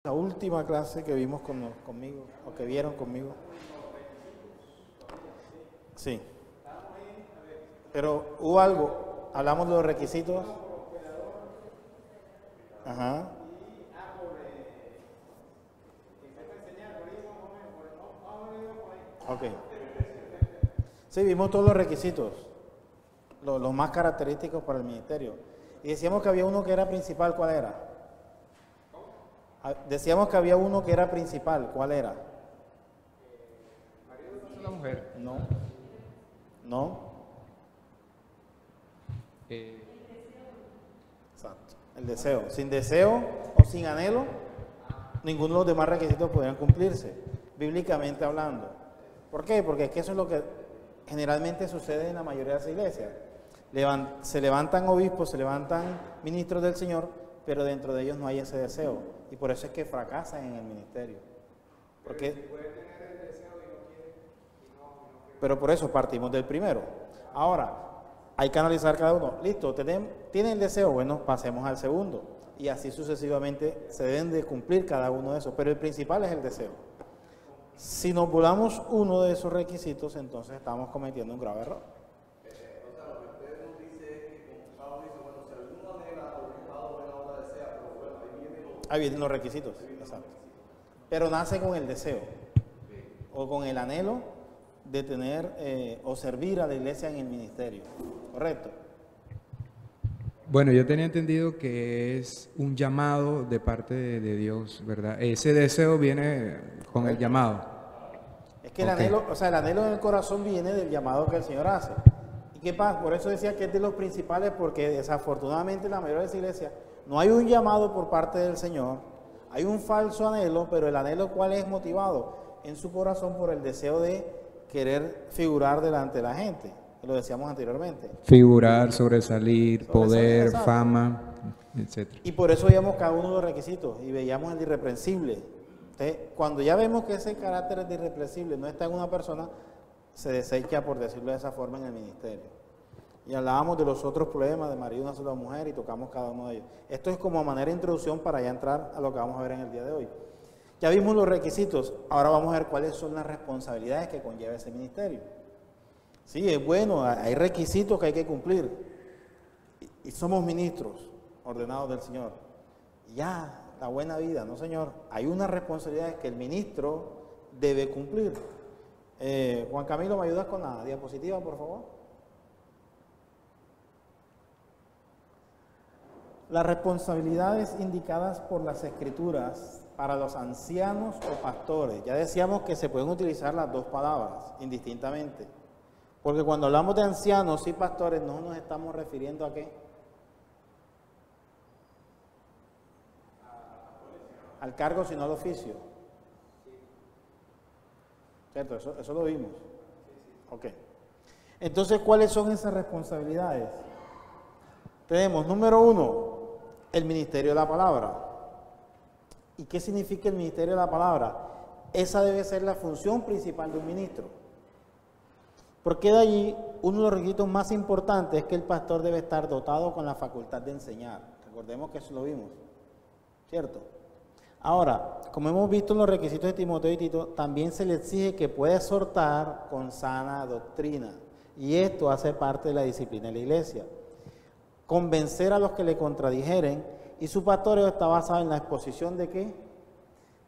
La última clase que vimos conmigo, o que vieron conmigo. Sí. Pero hubo algo, hablamos de los requisitos. Ajá. Ok. Sí, vimos todos los requisitos, los más característicos para el ministerio. Y decíamos que había uno que era principal, ¿cuál era? Decíamos que había uno que era principal, ¿cuál era? Una mujer. No. No. Exacto. El deseo. Sin deseo o sin anhelo, ninguno de los demás requisitos podrían cumplirse, bíblicamente hablando. ¿Por qué? Porque es que eso es lo que generalmente sucede en la mayoría de las iglesias. Se levantan obispos, se levantan ministros del Señor, pero dentro de ellos no hay ese deseo. Y por eso es que fracasan en el ministerio. Pero por eso partimos del primero. Ahora, hay que analizar cada uno. Listo, ¿tienen el deseo? Bueno, pasemos al segundo. Y así sucesivamente se deben de cumplir cada uno de esos. Pero el principal es el deseo. Si nos volamos uno de esos requisitos, entonces estamos cometiendo un grave error. Ahí vienen los requisitos, exacto. Pero nace con el deseo o con el anhelo de tener o servir a la iglesia en el ministerio, ¿correcto? Bueno, yo tenía entendido que es un llamado de parte de Dios, ¿verdad? Ese deseo viene con el llamado. Es que el anhelo, o sea, el anhelo en el corazón viene del llamado que el Señor hace. ¿Y qué pasa? Por eso decía que es de los principales, porque desafortunadamente en la mayoría de las iglesias no hay un llamado por parte del Señor, hay un falso anhelo, pero el anhelo ¿cuál es motivado? En su corazón por el deseo de querer figurar delante de la gente, que lo decíamos anteriormente. Figurar, sobresalir, poder, exacto. fama, etc. Y por eso veíamos cada uno de los requisitos y veíamos el irreprensible. Entonces, cuando ya vemos que ese carácter de irreprensible no está en una persona, se desecha, por decirlo de esa forma, en el ministerio. Y hablábamos de los otros problemas de marido y una sola mujer y tocamos cada uno de ellos. Esto es como a manera de introducción para ya entrar a lo que vamos a ver en el día de hoy. Ya vimos los requisitos, ahora vamos a ver cuáles son las responsabilidades que conlleva ese ministerio. Sí, es bueno, hay requisitos que hay que cumplir. Y somos ministros ordenados del Señor. Ya, la buena vida, ¿no, Señor? Hay unas responsabilidades que el ministro debe cumplir. Juan Camilo, ¿me ayudas con la diapositiva, por favor? Las responsabilidades indicadas por las Escrituras para los ancianos o pastores. Ya decíamos que se pueden utilizar las dos palabras indistintamente. Porque cuando hablamos de ancianos y pastores no nos estamos refiriendo a ¿qué? Al cargo, sino al oficio. ¿Cierto? Eso lo vimos. Ok. Entonces, ¿cuáles son esas responsabilidades? Tenemos, número uno, el ministerio de la palabra. ¿Y qué significa el ministerio de la palabra? Esa debe ser la función principal de un ministro. Porque de allí, uno de los requisitos más importantes es que el pastor debe estar dotado con la facultad de enseñar. Recordemos que eso lo vimos, ¿cierto? Ahora, como hemos visto en los requisitos de Timoteo y Tito, también se le exige que pueda exhortar con sana doctrina. Y esto hace parte de la disciplina de la iglesia. Convencer a los que le contradijeren, y su pastoreo está basado en la exposición de ¿qué?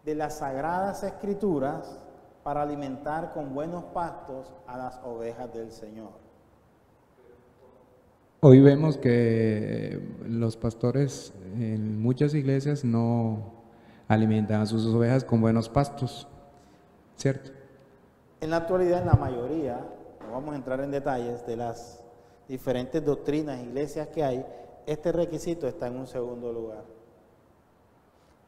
De las sagradas escrituras para alimentar con buenos pastos a las ovejas del Señor. Hoy vemos que los pastores en muchas iglesias no alimentan a sus ovejas con buenos pastos, ¿cierto? En la actualidad, en la mayoría, no vamos a entrar en detalles de las diferentes doctrinas, iglesias que hay, este requisito está en un segundo lugar.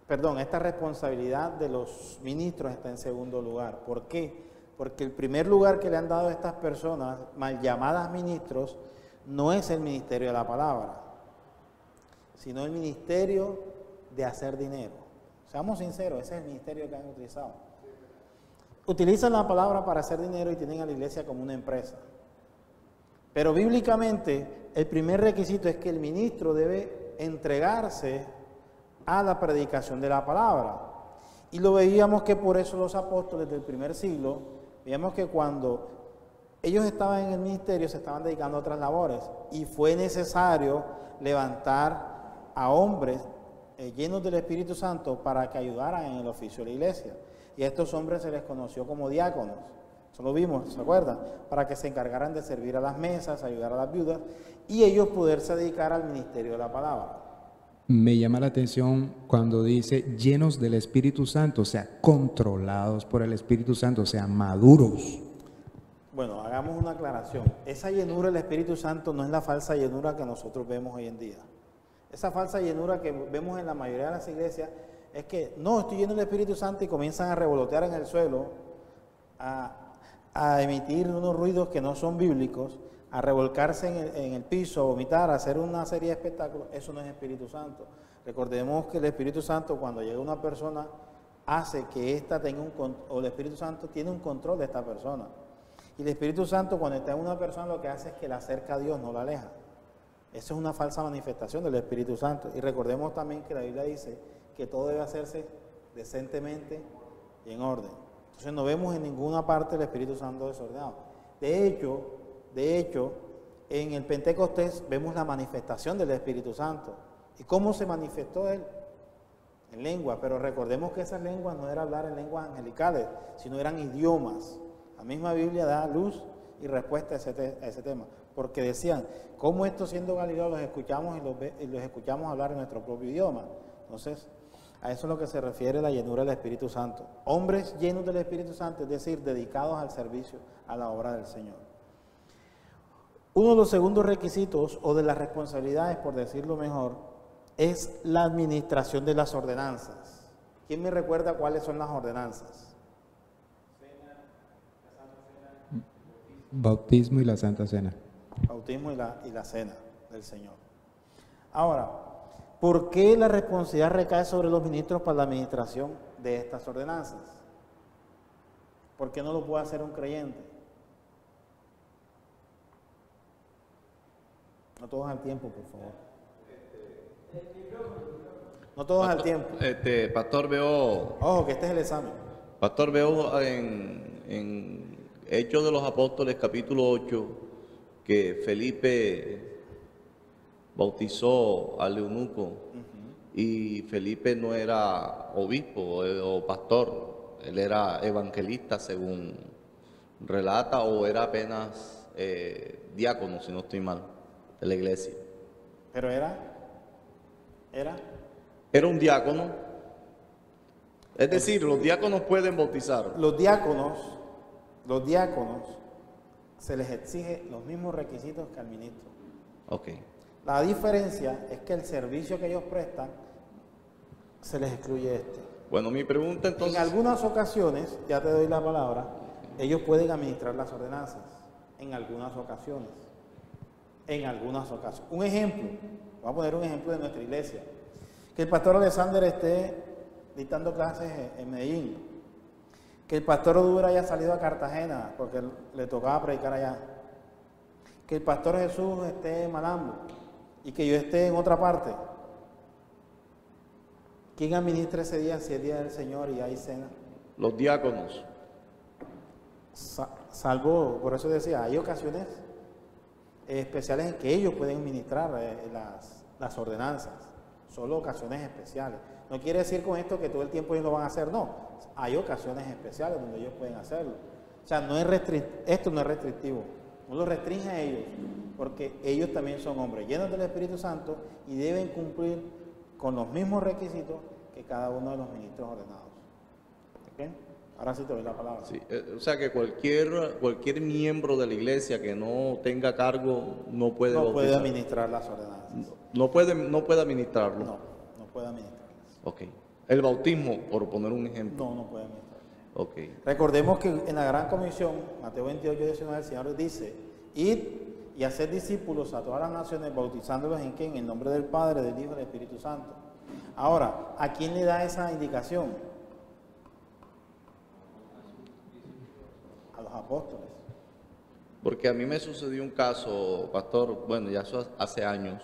Perdón, esta responsabilidad de los ministros está en segundo lugar. ¿Por qué? Porque el primer lugar que le han dado a estas personas, mal llamadas ministros, no es el ministerio de la palabra, sino el ministerio de hacer dinero. Seamos sinceros, ese es el ministerio que han utilizado. Utilizan la palabra para hacer dinero y tienen a la iglesia como una empresa. Pero bíblicamente, el primer requisito es que el ministro debe entregarse a la predicación de la palabra. Y lo veíamos que por eso los apóstoles del primer siglo, veíamos que cuando ellos estaban en el ministerio se estaban dedicando a otras labores y fue necesario levantar a hombres llenos del Espíritu Santo para que ayudaran en el oficio de la iglesia. Y a estos hombres se les conoció como diáconos. Eso lo vimos, ¿se acuerdan? Para que se encargaran de servir a las mesas, ayudar a las viudas y ellos poderse dedicar al ministerio de la palabra. Me llama la atención cuando dice llenos del Espíritu Santo, o sea, controlados por el Espíritu Santo, o sea, maduros. Bueno, hagamos una aclaración. Esa llenura del Espíritu Santo no es la falsa llenura que nosotros vemos hoy en día. Esa falsa llenura que vemos en la mayoría de las iglesias es que no, estoy lleno del Espíritu Santo y comienzan a revolotear en el suelo, a emitir unos ruidos que no son bíblicos, a revolcarse en el piso, a vomitar, a hacer una serie de espectáculos. Eso no es Espíritu Santo. Recordemos que el Espíritu Santo, cuando llega una persona, hace que ésta tenga o el Espíritu Santo tiene un control de esta persona. Y el Espíritu Santo, cuando está en una persona, lo que hace es que la acerca a Dios, no la aleja. Eso es una falsa manifestación del Espíritu Santo. Y recordemos también que la Biblia dice que todo debe hacerse decentemente y en orden. Entonces no vemos en ninguna parte el Espíritu Santo desordenado. De hecho, en el Pentecostés vemos la manifestación del Espíritu Santo. ¿Y cómo se manifestó Él? En lengua, pero recordemos que esas lenguas no era hablar en lenguas angelicales, sino eran idiomas. La misma Biblia da luz y respuesta a ese tema, porque decían, ¿cómo esto siendo Galileo los escuchamos y los escuchamos hablar en nuestro propio idioma? Entonces, a eso es lo que se refiere la llenura del Espíritu Santo. Hombres llenos del Espíritu Santo, es decir, dedicados al servicio, a la obra del Señor. Uno de los segundos requisitos, o de las responsabilidades, por decirlo mejor, es la administración de las ordenanzas. ¿Quién me recuerda cuáles son las ordenanzas? Bautismo y la Santa Cena. Bautismo y la cena del Señor. Ahora, ¿por qué la responsabilidad recae sobre los ministros para la administración de estas ordenanzas? ¿Por qué no lo puede hacer un creyente? No todos al tiempo, por favor. No todos al tiempo. Pastor, veo... Ojo, que este es el examen. Pastor, veo en Hechos de los Apóstoles, capítulo 8, que Felipe bautizó al eunuco y Felipe no era obispo o pastor, él era evangelista según relata, o era apenas diácono, si no estoy mal, de la iglesia. Pero era un diácono, es decir, los diáconos pueden bautizar. Los diáconos se les exige los mismos requisitos que al ministro. Ok. La diferencia es que el servicio que ellos prestan se les excluye este. Bueno, mi pregunta entonces... En algunas ocasiones, ya te doy la palabra, ellos pueden administrar las ordenanzas. En algunas ocasiones. Un ejemplo, voy a poner un ejemplo de nuestra iglesia. Que el pastor Alexander esté dictando clases en Medellín. Que el pastor Odura haya salido a Cartagena porque le tocaba predicar allá. Que el pastor Jesús esté en Malambo y que yo esté en otra parte. ¿Quién administra ese día si es día del Señor y hay cena? Los diáconos. Salvo, por eso decía, hay ocasiones especiales en que ellos pueden administrar las ordenanzas. Solo ocasiones especiales. No quiere decir con esto que todo el tiempo ellos lo van a hacer, no. Hay ocasiones especiales donde ellos pueden hacerlo. O sea, esto no es restrictivo. No lo restringe a ellos, porque ellos también son hombres llenos del Espíritu Santo y deben cumplir con los mismos requisitos que cada uno de los ministros ordenados. ¿Okay? Ahora sí te doy la palabra. Sí, o sea que cualquier miembro de la iglesia que no tenga cargo no puede administrar las ordenanzas. No puede administrarlo. No puede administrarlas. Ok. El bautismo, por poner un ejemplo. No puede administrarlo. Ok. Recordemos que en la gran comisión, Mateo 28, 19, el Señor dice: id y hacer discípulos a todas las naciones, bautizándolos en ¿qué? En el nombre del Padre, del Hijo y del Espíritu Santo. Ahora, ¿a quién le da esa indicación? A los apóstoles. Porque a mí me sucedió un caso, pastor, bueno, ya eso hace años,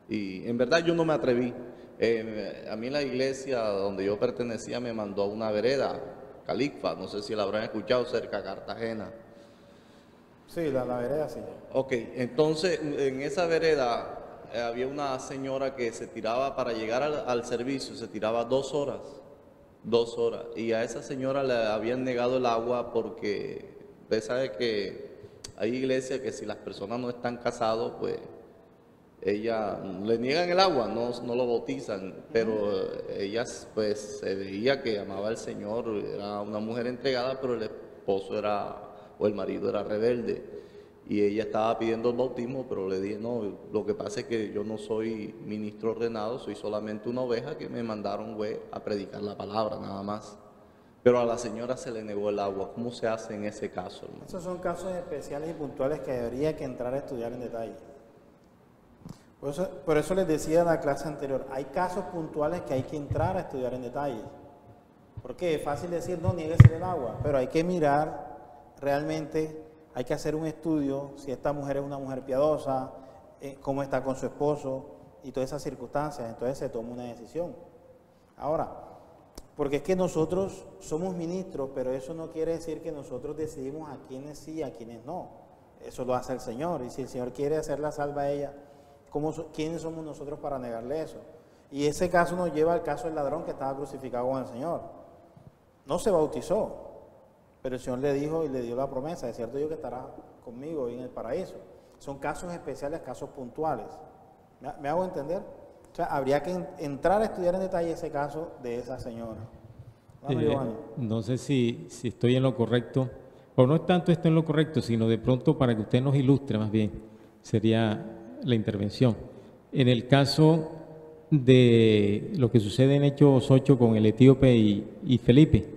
y en verdad yo no me atreví, A mí la iglesia donde yo pertenecía me mandó a una vereda, Calicfa, no sé si la habrán escuchado, cerca de Cartagena. Sí, la vereda sí. Ok, entonces en esa vereda había una señora que se tiraba para llegar al servicio, se tiraba 2 horas, 2 horas, y a esa señora le habían negado el agua porque usted sabe que hay iglesias que si las personas no están casados, pues ella le niegan el agua, no lo bautizan, pero ella pues se veía que amaba al Señor, era una mujer entregada, pero el esposo era, o el marido era rebelde, y ella estaba pidiendo el bautismo, pero le dije, no, lo que pasa es que yo no soy ministro ordenado, soy solamente una oveja que me mandaron, güey, a predicar la palabra, nada más. Pero a la señora se le negó el agua. ¿Cómo se hace en ese caso, hermano? Esos son casos especiales y puntuales que habría que entrar a estudiar en detalle. Por eso les decía en la clase anterior, hay casos puntuales que hay que entrar a estudiar en detalle. Porque es fácil decir, no, niéguese el agua, pero hay que mirar realmente, hay que hacer un estudio, si esta mujer es una mujer piadosa, cómo está con su esposo y todas esas circunstancias, entonces se toma una decisión. Ahora, porque es que nosotros somos ministros, pero eso no quiere decir que nosotros decidimos a quienes sí y a quienes no. Eso lo hace el Señor, y si el Señor quiere hacerla salva a ella, ¿quiénes somos nosotros para negarle eso? Y ese caso nos lleva al caso del ladrón que estaba crucificado con el Señor. No se bautizó, pero el Señor le dijo y le dio la promesa, de cierto yo que estará conmigo en el paraíso. Son casos especiales, casos puntuales. ¿Me hago entender? O sea, habría que entrar a estudiar en detalle ese caso de esa señora. No sé si estoy en lo correcto, o no es tanto esto en lo correcto, sino de pronto para que usted nos ilustre más bien, sería la intervención. En el caso de lo que sucede en Hechos 8 con el etíope y Felipe,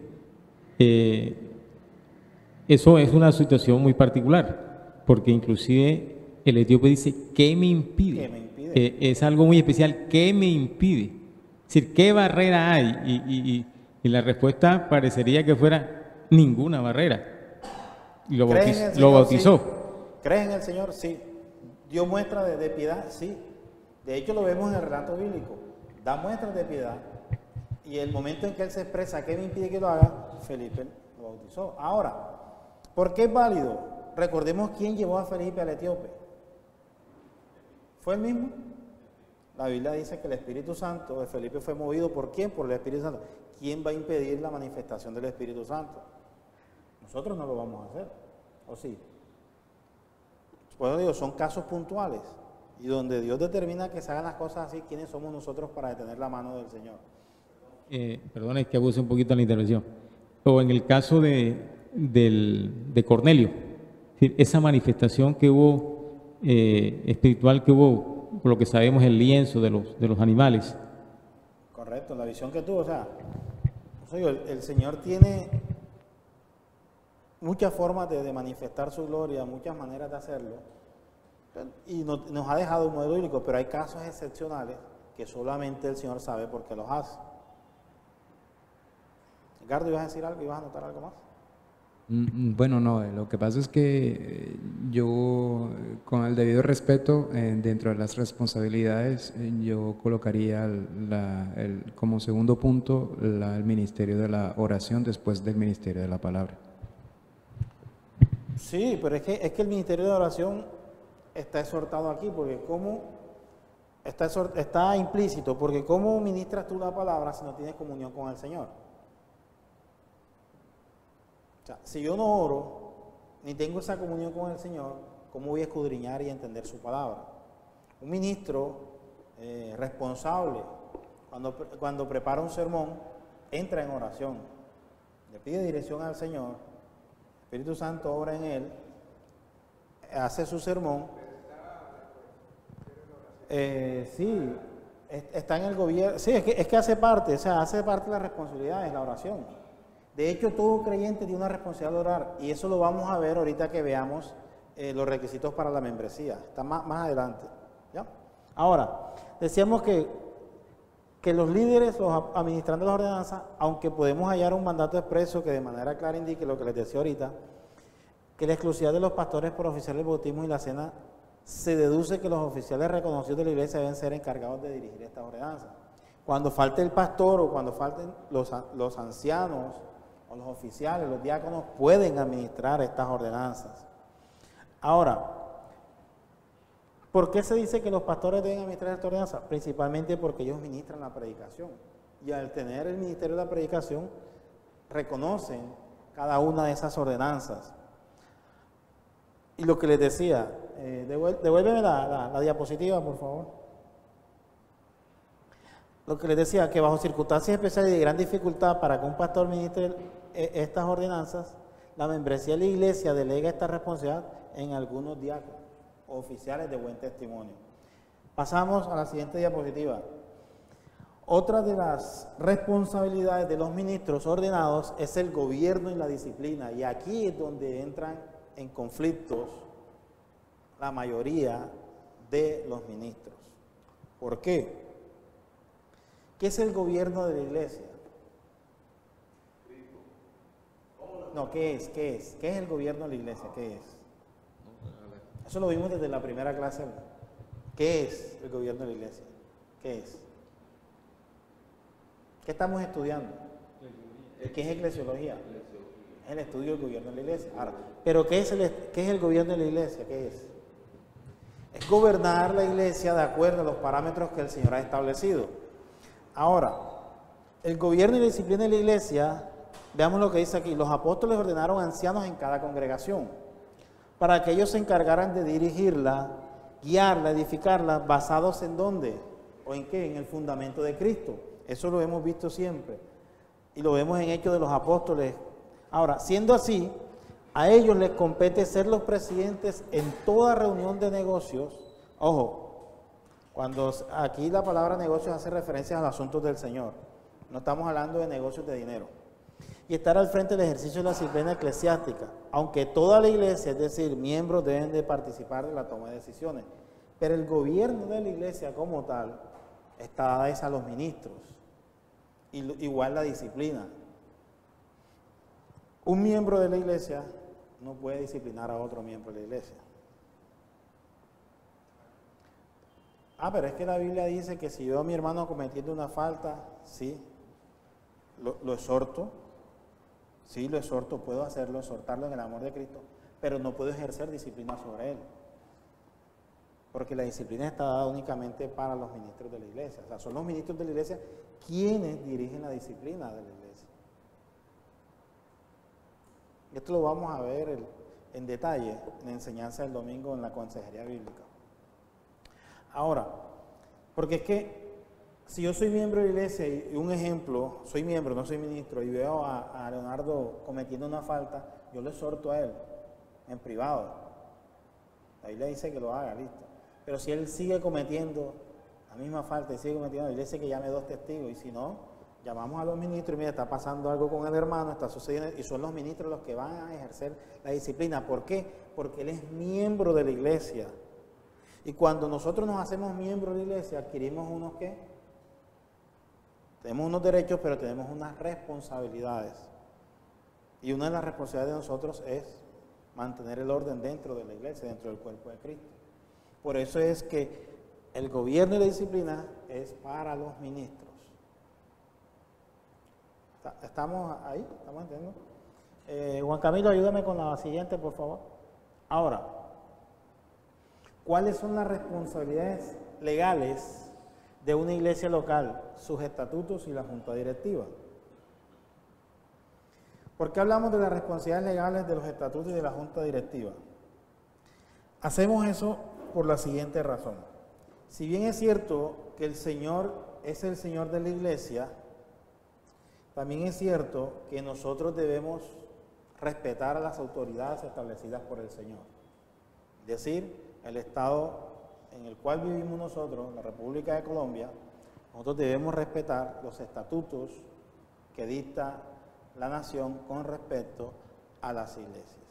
eso es una situación muy particular, porque inclusive el etíope dice, ¿qué me impide? ¿Qué me impide? Es algo muy especial, ¿qué me impide? Es decir, ¿qué barrera hay? Y la respuesta parecería que fuera ninguna barrera. Y lo bautizó. Sí. ¿Crees en el Señor? Sí. ¿Dio muestra de piedad? Sí. De hecho, lo vemos en el relato bíblico. Da muestras de piedad. Y el momento en que él se expresa, ¿qué me impide que lo haga? Felipe lo bautizó. Ahora, ¿por qué es válido? Recordemos quién llevó a Felipe al etíope. ¿Fue el mismo? La Biblia dice que el Espíritu Santo de Felipe fue movido ¿por quién? Por el Espíritu Santo. ¿Quién va a impedir la manifestación del Espíritu Santo? Nosotros no lo vamos a hacer, ¿o sí? Por eso digo, son casos puntuales y donde Dios determina que se hagan las cosas así, ¿quiénes somos nosotros para detener la mano del Señor? Perdón, es que abuse un poquito la intervención. O en el caso de Cornelio, esa manifestación que hubo, espiritual que hubo, por lo que sabemos, el lienzo de los animales. Correcto, la visión que tuvo, o sea, el Señor tiene muchas formas de manifestar su gloria, muchas maneras de hacerlo, y nos ha dejado un modelo bíblico, pero hay casos excepcionales que solamente el Señor sabe por qué los hace. Ricardo, ¿ibas a decir algo? ¿Ibas a anotar algo más? Bueno, no, lo que pasa es que yo, con el debido respeto, dentro de las responsabilidades, yo colocaría como segundo punto el ministerio de la oración después del ministerio de la palabra. Sí, pero es que el ministerio de oración está exhortado aquí, porque está implícito, porque ¿cómo ministras tú la palabra si no tienes comunión con el Señor? O sea, si yo no oro, ni tengo esa comunión con el Señor, ¿cómo voy a escudriñar y entender su palabra? Un ministro responsable, cuando prepara un sermón, entra en oración, le pide dirección al Señor, el Espíritu Santo obra en él, hace su sermón. Sí, está en el gobierno, sí, es que hace parte de las responsabilidades, la oración. De hecho, todo creyente tiene una responsabilidad de orar, y eso lo vamos a ver ahorita que veamos los requisitos para la membresía. Está más adelante. ¿Ya? Ahora, decíamos que los líderes, los administrantes de la ordenanza, aunque podemos hallar un mandato expreso que de manera clara indique lo que les decía ahorita, que la exclusividad de los pastores por oficiar el bautismo y la cena, se deduce que los oficiales reconocidos de la iglesia deben ser encargados de dirigir estas ordenanzas. Cuando falte el pastor o cuando falten los ancianos o los oficiales, los diáconos pueden administrar estas ordenanzas. Ahora, ¿por qué se dice que los pastores deben administrar esta ordenanza? Principalmente porque ellos ministran la predicación. Y al tener el ministerio de la predicación, reconocen cada una de esas ordenanzas. Y lo que les decía, devuélveme la diapositiva, por favor. Lo que les decía, que bajo circunstancias especiales y de gran dificultad para que un pastor ministre estas ordenanzas, la membresía de la iglesia delega esta responsabilidad en algunos diáconos o oficiales de buen testimonio. Pasamos a la siguiente diapositiva. Otra de las responsabilidades de los ministros ordenados es el gobierno y la disciplina, y aquí es donde entran en conflictos la mayoría de los ministros. ¿Por qué? ¿Qué es el gobierno de la iglesia? No, ¿qué es? ¿Qué es? ¿Qué es el gobierno de la iglesia? ¿Qué es? Eso lo vimos desde la primera clase. ¿Qué es el gobierno de la iglesia? ¿Qué es? ¿Qué estamos estudiando? ¿Qué es eclesiología? Es el estudio del gobierno de la iglesia. Ahora, ¿pero qué es el gobierno de la iglesia? ¿Qué es? Es gobernar la iglesia de acuerdo a los parámetros que el Señor ha establecido. Ahora, el gobierno y la disciplina de la iglesia, veamos lo que dice aquí. Los apóstoles ordenaron ancianos en cada congregación para que ellos se encargaran de dirigirla, guiarla, edificarla, basados en ¿dónde? ¿O en qué? En el fundamento de Cristo. Eso lo hemos visto siempre y lo vemos en Hechos de los Apóstoles. Ahora, siendo así, a ellos les compete ser los presidentes en toda reunión de negocios. Ojo, cuando aquí la palabra negocios hace referencia a los asuntos del Señor, no estamos hablando de negocios de dinero. Y estar al frente del ejercicio de la disciplina eclesiástica, aunque toda la iglesia, es decir, miembros deben de participar de la toma de decisiones, pero el gobierno de la iglesia como tal está dada a los ministros, y igual la disciplina. Un miembro de la iglesia no puede disciplinar a otro miembro de la iglesia. Pero es que la Biblia dice que si veo a mi hermano cometiendo una falta, sí, lo exhorto. Sí, lo exhorto, puedo hacerlo, exhortarlo en el amor de Cristo, pero no puedo ejercer disciplina sobre él. Porque la disciplina está dada únicamente para los ministros de la iglesia. O sea, son los ministros de la iglesia quienes dirigen la disciplina de la iglesia. Esto lo vamos a ver en detalle en la enseñanza del domingo en la consejería bíblica. Ahora, porque es que si yo soy miembro de la iglesia y un ejemplo, soy miembro, no soy ministro, y veo a Leonardo cometiendo una falta, yo le exhorto a él en privado. La Biblia dice que lo haga, listo. Pero si él sigue cometiendo la misma falta y sigue cometiendo, la Biblia dice que llame 2 testigos, y si no, llamamos a los ministros y mira, está pasando algo con el hermano, está sucediendo, y son los ministros los que van a ejercer la disciplina. ¿Por qué? Porque él es miembro de la iglesia. Y cuando nosotros nos hacemos miembros de la iglesia, adquirimos unos ¿qué? Tenemos unos derechos, pero tenemos unas responsabilidades. Y una de las responsabilidades de nosotros es mantener el orden dentro de la iglesia, dentro del cuerpo de Cristo. Por eso es que el gobierno y la disciplina es para los ministros. ¿Estamos ahí? ¿Estamos entendiendo? Juan Camilo, ayúdame con la siguiente, por favor. Ahora, ¿cuáles son las responsabilidades legales de una iglesia local, sus estatutos y la junta directiva? ¿Por qué hablamos de las responsabilidades legales de los estatutos y de la junta directiva? Hacemos eso por la siguiente razón. Si bien es cierto que el Señor es el Señor de la iglesia, también es cierto que nosotros debemos respetar a las autoridades establecidas por el Señor. Es decir, el Estado en el cual vivimos nosotros, la República de Colombia, nosotros debemos respetar los estatutos que dicta la nación con respecto a las iglesias.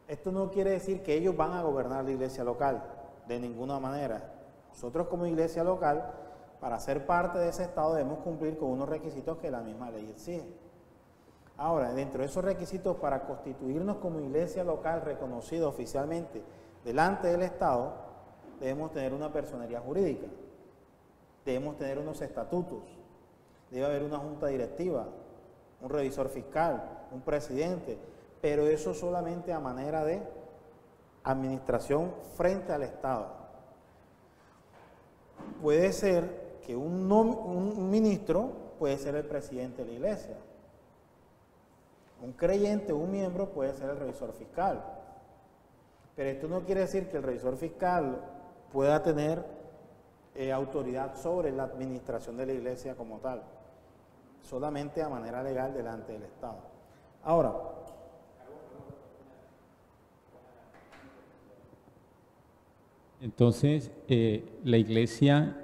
Esto no quiere decir que ellos van a gobernar la iglesia local, de ninguna manera. Nosotros como iglesia local, para ser parte de ese Estado, debemos cumplir con unos requisitos que la misma ley exige. Ahora, dentro de esos requisitos, para constituirnos como iglesia local reconocida oficialmente delante del Estado, debemos tener una personería jurídica. debemos tener unos estatutos, debe haber una junta directiva, un revisor fiscal, un presidente, pero eso solamente a manera de administración frente al Estado. Puede ser que un ministro puede ser el presidente de la iglesia, un creyente, un miembro puede ser el revisor fiscal, pero esto no quiere decir que el revisor fiscal pueda tener autoridad sobre la administración de la iglesia como tal, solamente a manera legal delante del Estado. Ahora, entonces, la iglesia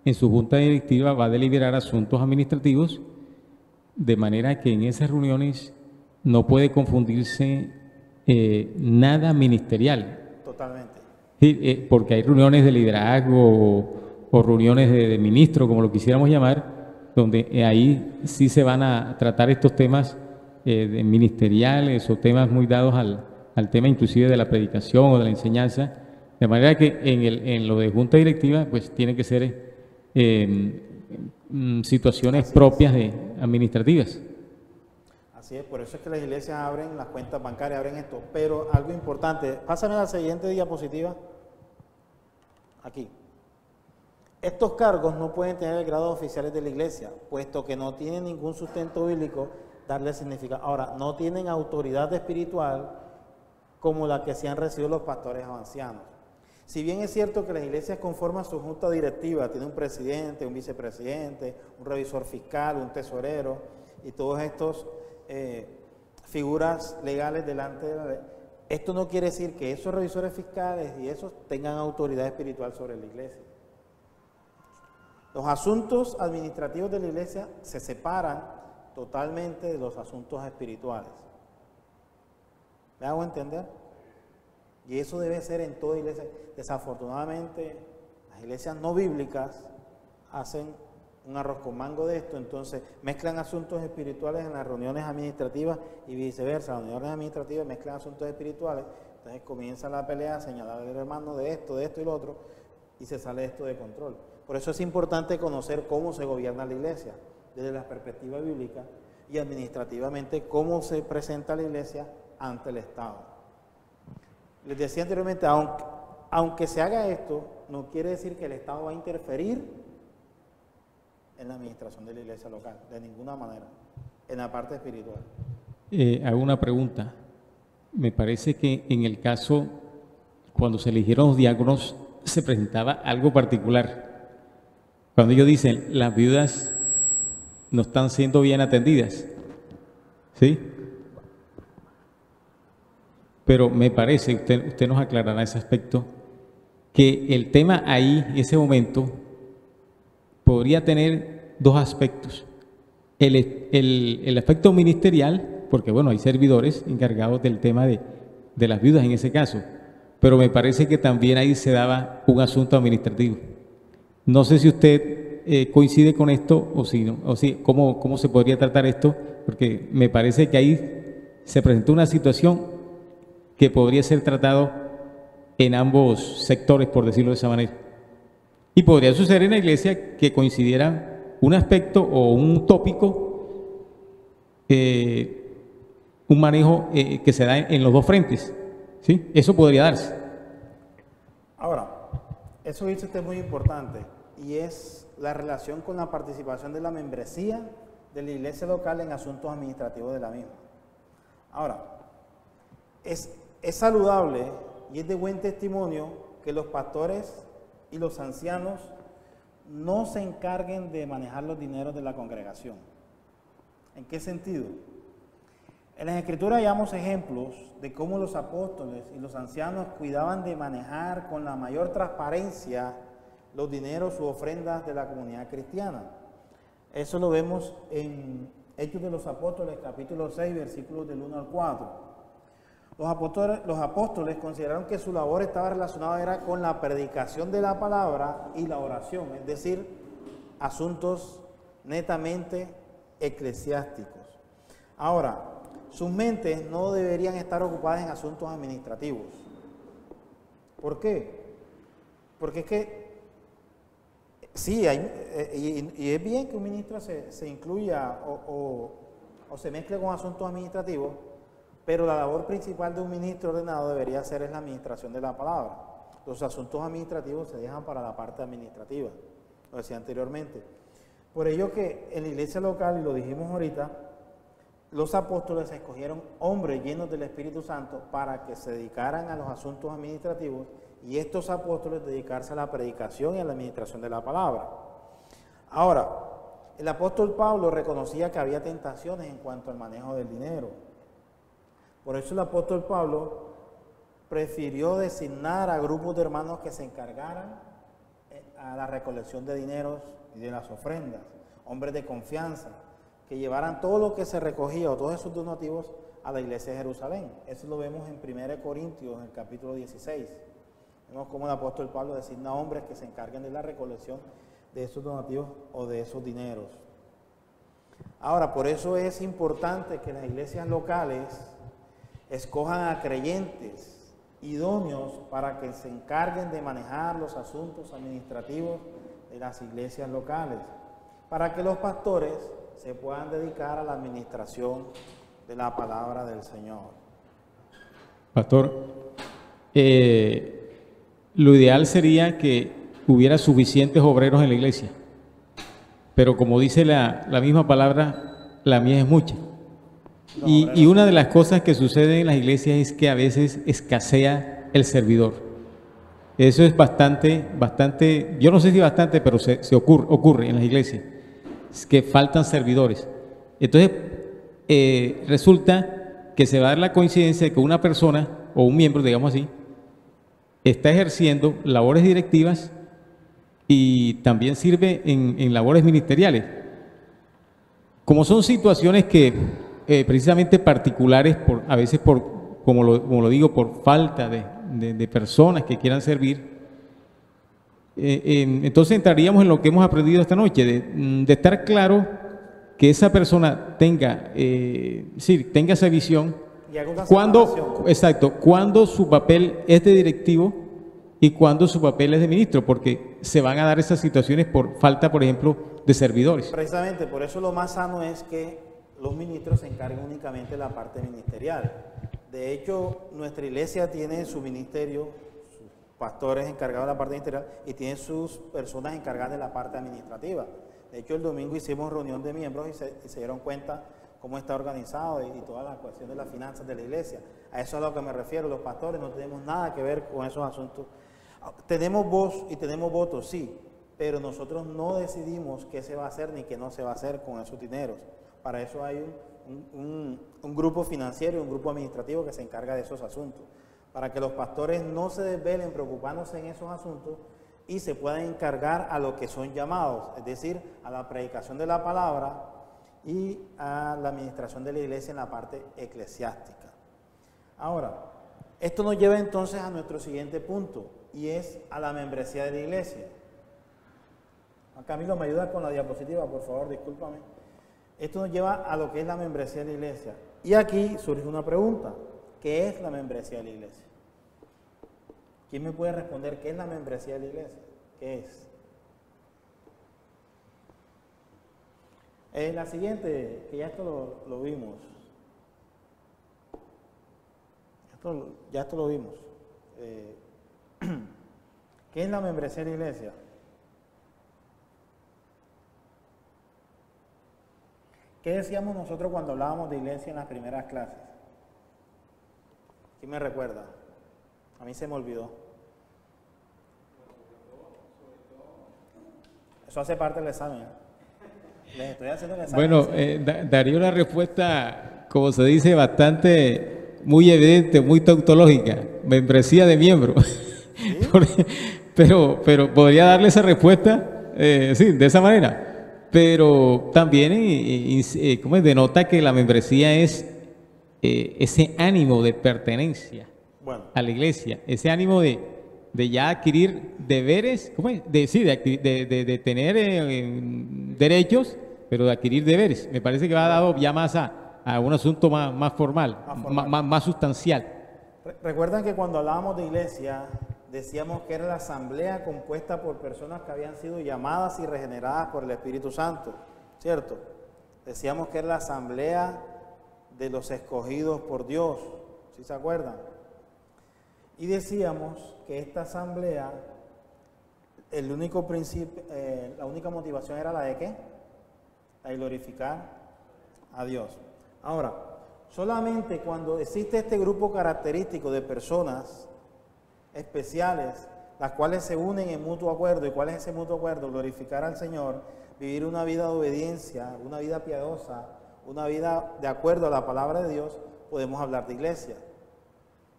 en su junta directiva va a deliberar asuntos administrativos, de manera que en esas reuniones no puede confundirse nada ministerial. totalmente. Sí, porque hay reuniones de liderazgo o reuniones de ministros, como lo quisiéramos llamar, donde ahí sí se van a tratar estos temas ministeriales o temas muy dados al tema inclusive de la predicación o de la enseñanza, de manera que en lo de junta directiva pues tiene que ser situaciones propias administrativas. Así es, por eso es que las iglesias abren las cuentas bancarias, abren esto, pero algo importante, pásame a la siguiente diapositiva, aquí. Estos cargos no pueden tener el grado de oficiales de la iglesia, puesto que no tienen ningún sustento bíblico darle significado. Ahora, no tienen autoridad espiritual como la que se han recibido los pastores o ancianos. Si bien es cierto que las iglesias conforman su junta directiva, tiene un presidente, un vicepresidente, un revisor fiscal, un tesorero y todos estos figuras legales delante de la ley, esto no quiere decir que esos revisores fiscales y esos tengan autoridad espiritual sobre la iglesia. Los asuntos administrativos de la iglesia se separan totalmente de los asuntos espirituales. ¿Me hago entender? Y eso debe ser en toda iglesia. Desafortunadamente, las iglesias no bíblicas hacen un arroz con mango de esto, entonces mezclan asuntos espirituales en las reuniones administrativas y viceversa. Las reuniones administrativas mezclan asuntos espirituales, entonces comienza la pelea a señalar al hermano de esto y lo otro, y se sale esto de control. Por eso es importante conocer cómo se gobierna la iglesia, desde la perspectiva bíblica, y administrativamente cómo se presenta la iglesia ante el Estado. Les decía anteriormente, aunque se haga esto, no quiere decir que el Estado va a interferir en la administración de la iglesia local, de ninguna manera, en la parte espiritual. Hago una pregunta. Me parece que en el caso, cuando se eligieron los diáconos, se presentaba algo particular. Cuando ellos dicen, las viudas no están siendo bien atendidas, ¿sí? Pero me parece, usted nos aclarará ese aspecto, que el tema ahí, en ese momento, podría tener dos aspectos. El aspecto ministerial, porque bueno, hay servidores encargados del tema de las viudas en ese caso, pero me parece que también ahí se daba un asunto administrativo. No sé si usted coincide con esto o si no, o si, cómo se podría tratar esto, porque me parece que ahí se presentó una situación que podría ser tratado en ambos sectores, por decirlo de esa manera. Y podría suceder en la iglesia que coincidieran un aspecto o un tópico, un manejo que se da en los dos frentes, ¿sí? Eso podría darse. Ahora, eso dice usted muy importante, y es la relación con la participación de la membresía de la iglesia local en asuntos administrativos de la misma. Ahora, es saludable y es de buen testimonio que los pastores y los ancianos no se encarguen de manejar los dineros de la congregación. ¿En qué sentido? En las Escrituras hallamos ejemplos de cómo los apóstoles y los ancianos cuidaban de manejar con la mayor transparencia los dineros u ofrendas de la comunidad cristiana. Eso lo vemos en Hechos de los Apóstoles, capítulo 6, versículos del 1 al 4. Los apóstoles consideraron que su labor estaba relacionada con la predicación de la palabra y la oración, es decir, asuntos netamente eclesiásticos. Ahora, sus mentes no deberían estar ocupadas en asuntos administrativos. ¿Por qué? Porque es que Sí, y es bien que un ministro se incluya o se mezcle con asuntos administrativos, pero la labor principal de un ministro ordenado debería ser la administración de la palabra. Los asuntos administrativos se dejan para la parte administrativa, lo decía anteriormente. Por ello que en la iglesia local, y lo dijimos ahorita, los apóstoles escogieron hombres llenos del Espíritu Santo para que se dedicaran a los asuntos administrativos y estos apóstoles dedicarse a la predicación y a la administración de la palabra. Ahora, el apóstol Pablo reconocía que había tentaciones en cuanto al manejo del dinero. Por eso el apóstol Pablo prefirió designar a grupos de hermanos que se encargaran a la recolección de dineros y de las ofrendas, hombres de confianza, que llevaran todo lo que se recogía o todos esos donativos a la iglesia de Jerusalén. Eso lo vemos en 1 Corintios, en el capítulo 16. Vemos cómo el apóstol Pablo designa hombres que se encarguen de la recolección de esos donativos o de esos dineros. Ahora, por eso es importante que las iglesias locales escojan a creyentes idóneos para que se encarguen de manejar los asuntos administrativos de las iglesias locales, para que los pastores se puedan dedicar a la administración de la palabra del Señor. Pastor, lo ideal sería que hubiera suficientes obreros en la iglesia, pero como dice la misma palabra, la mía es mucha. Y una de las cosas que sucede en las iglesias es que a veces escasea el servidor. Eso es bastante, yo no sé si bastante, pero se ocurre en las iglesias, es que faltan servidores. Entonces, resulta que se va a dar la coincidencia de que una persona, o un miembro, digamos así, está ejerciendo labores directivas y también sirve en labores ministeriales. Como son situaciones que precisamente particulares, a veces como lo digo, por falta de personas que quieran servir, entonces entraríamos en lo que hemos aprendido esta noche, de estar claro que esa persona tenga esa visión, cuando su papel es de directivo y cuando su papel es de ministro, porque se van a dar esas situaciones por falta, por ejemplo, de servidores. Precisamente, por eso lo más sano es que los ministros se encarguen únicamente de la parte ministerial. De hecho, nuestra iglesia tiene su ministerio, sus pastores encargados de la parte ministerial y tiene sus personas encargadas de la parte administrativa. De hecho, el domingo hicimos reunión de miembros y se dieron cuenta cómo está organizado y toda la cuestión de las finanzas de la iglesia. A eso es a lo que me refiero. Los pastores no tenemos nada que ver con esos asuntos. Tenemos voz y tenemos votos, sí, pero nosotros no decidimos qué se va a hacer ni qué no se va a hacer con esos dineros. Para eso hay un grupo financiero y un grupo administrativo que se encarga de esos asuntos, para que los pastores no se desvelen preocupándose en esos asuntos y se puedan encargar a lo que son llamados, es decir, a la predicación de la palabra y a la administración de la iglesia en la parte eclesiástica. Ahora, esto nos lleva entonces a nuestro siguiente punto, y es a la membresía de la iglesia. Camilo, ¿me ayudas con la diapositiva, por favor? Discúlpame. Esto nos lleva a lo que es la membresía de la iglesia. Y aquí surge una pregunta. ¿Qué es la membresía de la iglesia? ¿Quién me puede responder qué es la membresía de la iglesia? ¿Qué es? La siguiente, que ya esto lo vimos. Ya esto lo vimos. ¿Qué es la membresía de la iglesia? ¿Qué decíamos nosotros cuando hablábamos de iglesia en las primeras clases? ¿Quién me recuerda? A mí se me olvidó. Eso hace parte del examen. Les estoy haciendo el examen. Bueno, daría una respuesta, como se dice, bastante, muy evidente, muy tautológica. Membresía de miembro. ¿Sí? pero podría darle esa respuesta, sí, de esa manera. Pero también ¿cómo es? Denota que la membresía es ese ánimo de pertenencia a la iglesia, ese ánimo de ya adquirir deberes, ¿cómo es? De tener derechos, pero de adquirir deberes. Me parece que va dado ya más a un asunto más formal, más sustancial. Recuerdan que cuando hablábamos de iglesia, decíamos que era la asamblea compuesta por personas que habían sido llamadas y regeneradas por el Espíritu Santo, ¿cierto? Decíamos que era la asamblea de los escogidos por Dios, ¿sí se acuerdan? Y decíamos que esta asamblea, el único principio, la única motivación era la de ¿qué? La de glorificar a Dios. Ahora, solamente cuando existe este grupo característico de personas especiales, las cuales se unen en mutuo acuerdo. ¿Y cuál es ese mutuo acuerdo? Glorificar al Señor, vivir una vida de obediencia, una vida piadosa, una vida de acuerdo a la palabra de Dios, podemos hablar de iglesia.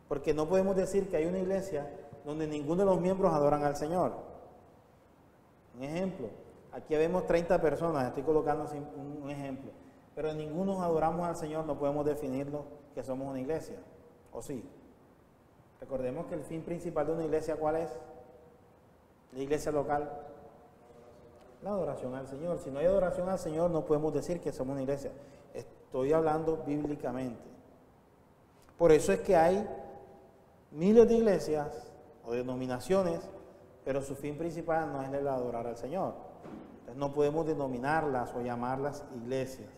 Porque no podemos decir que hay una iglesia donde ninguno de los miembros adoran al Señor. Un ejemplo, aquí vemos 30 personas, estoy colocando un ejemplo, pero ninguno adoramos al Señor, no podemos definirlo que somos una iglesia, ¿o sí? Recordemos que el fin principal de una iglesia, ¿cuál es? La iglesia local. La adoración al Señor. Si no hay adoración al Señor, no podemos decir que somos una iglesia. Estoy hablando bíblicamente. Por eso es que hay miles de iglesias o denominaciones, pero su fin principal no es el adorar al Señor. Entonces no podemos denominarlas o llamarlas iglesias.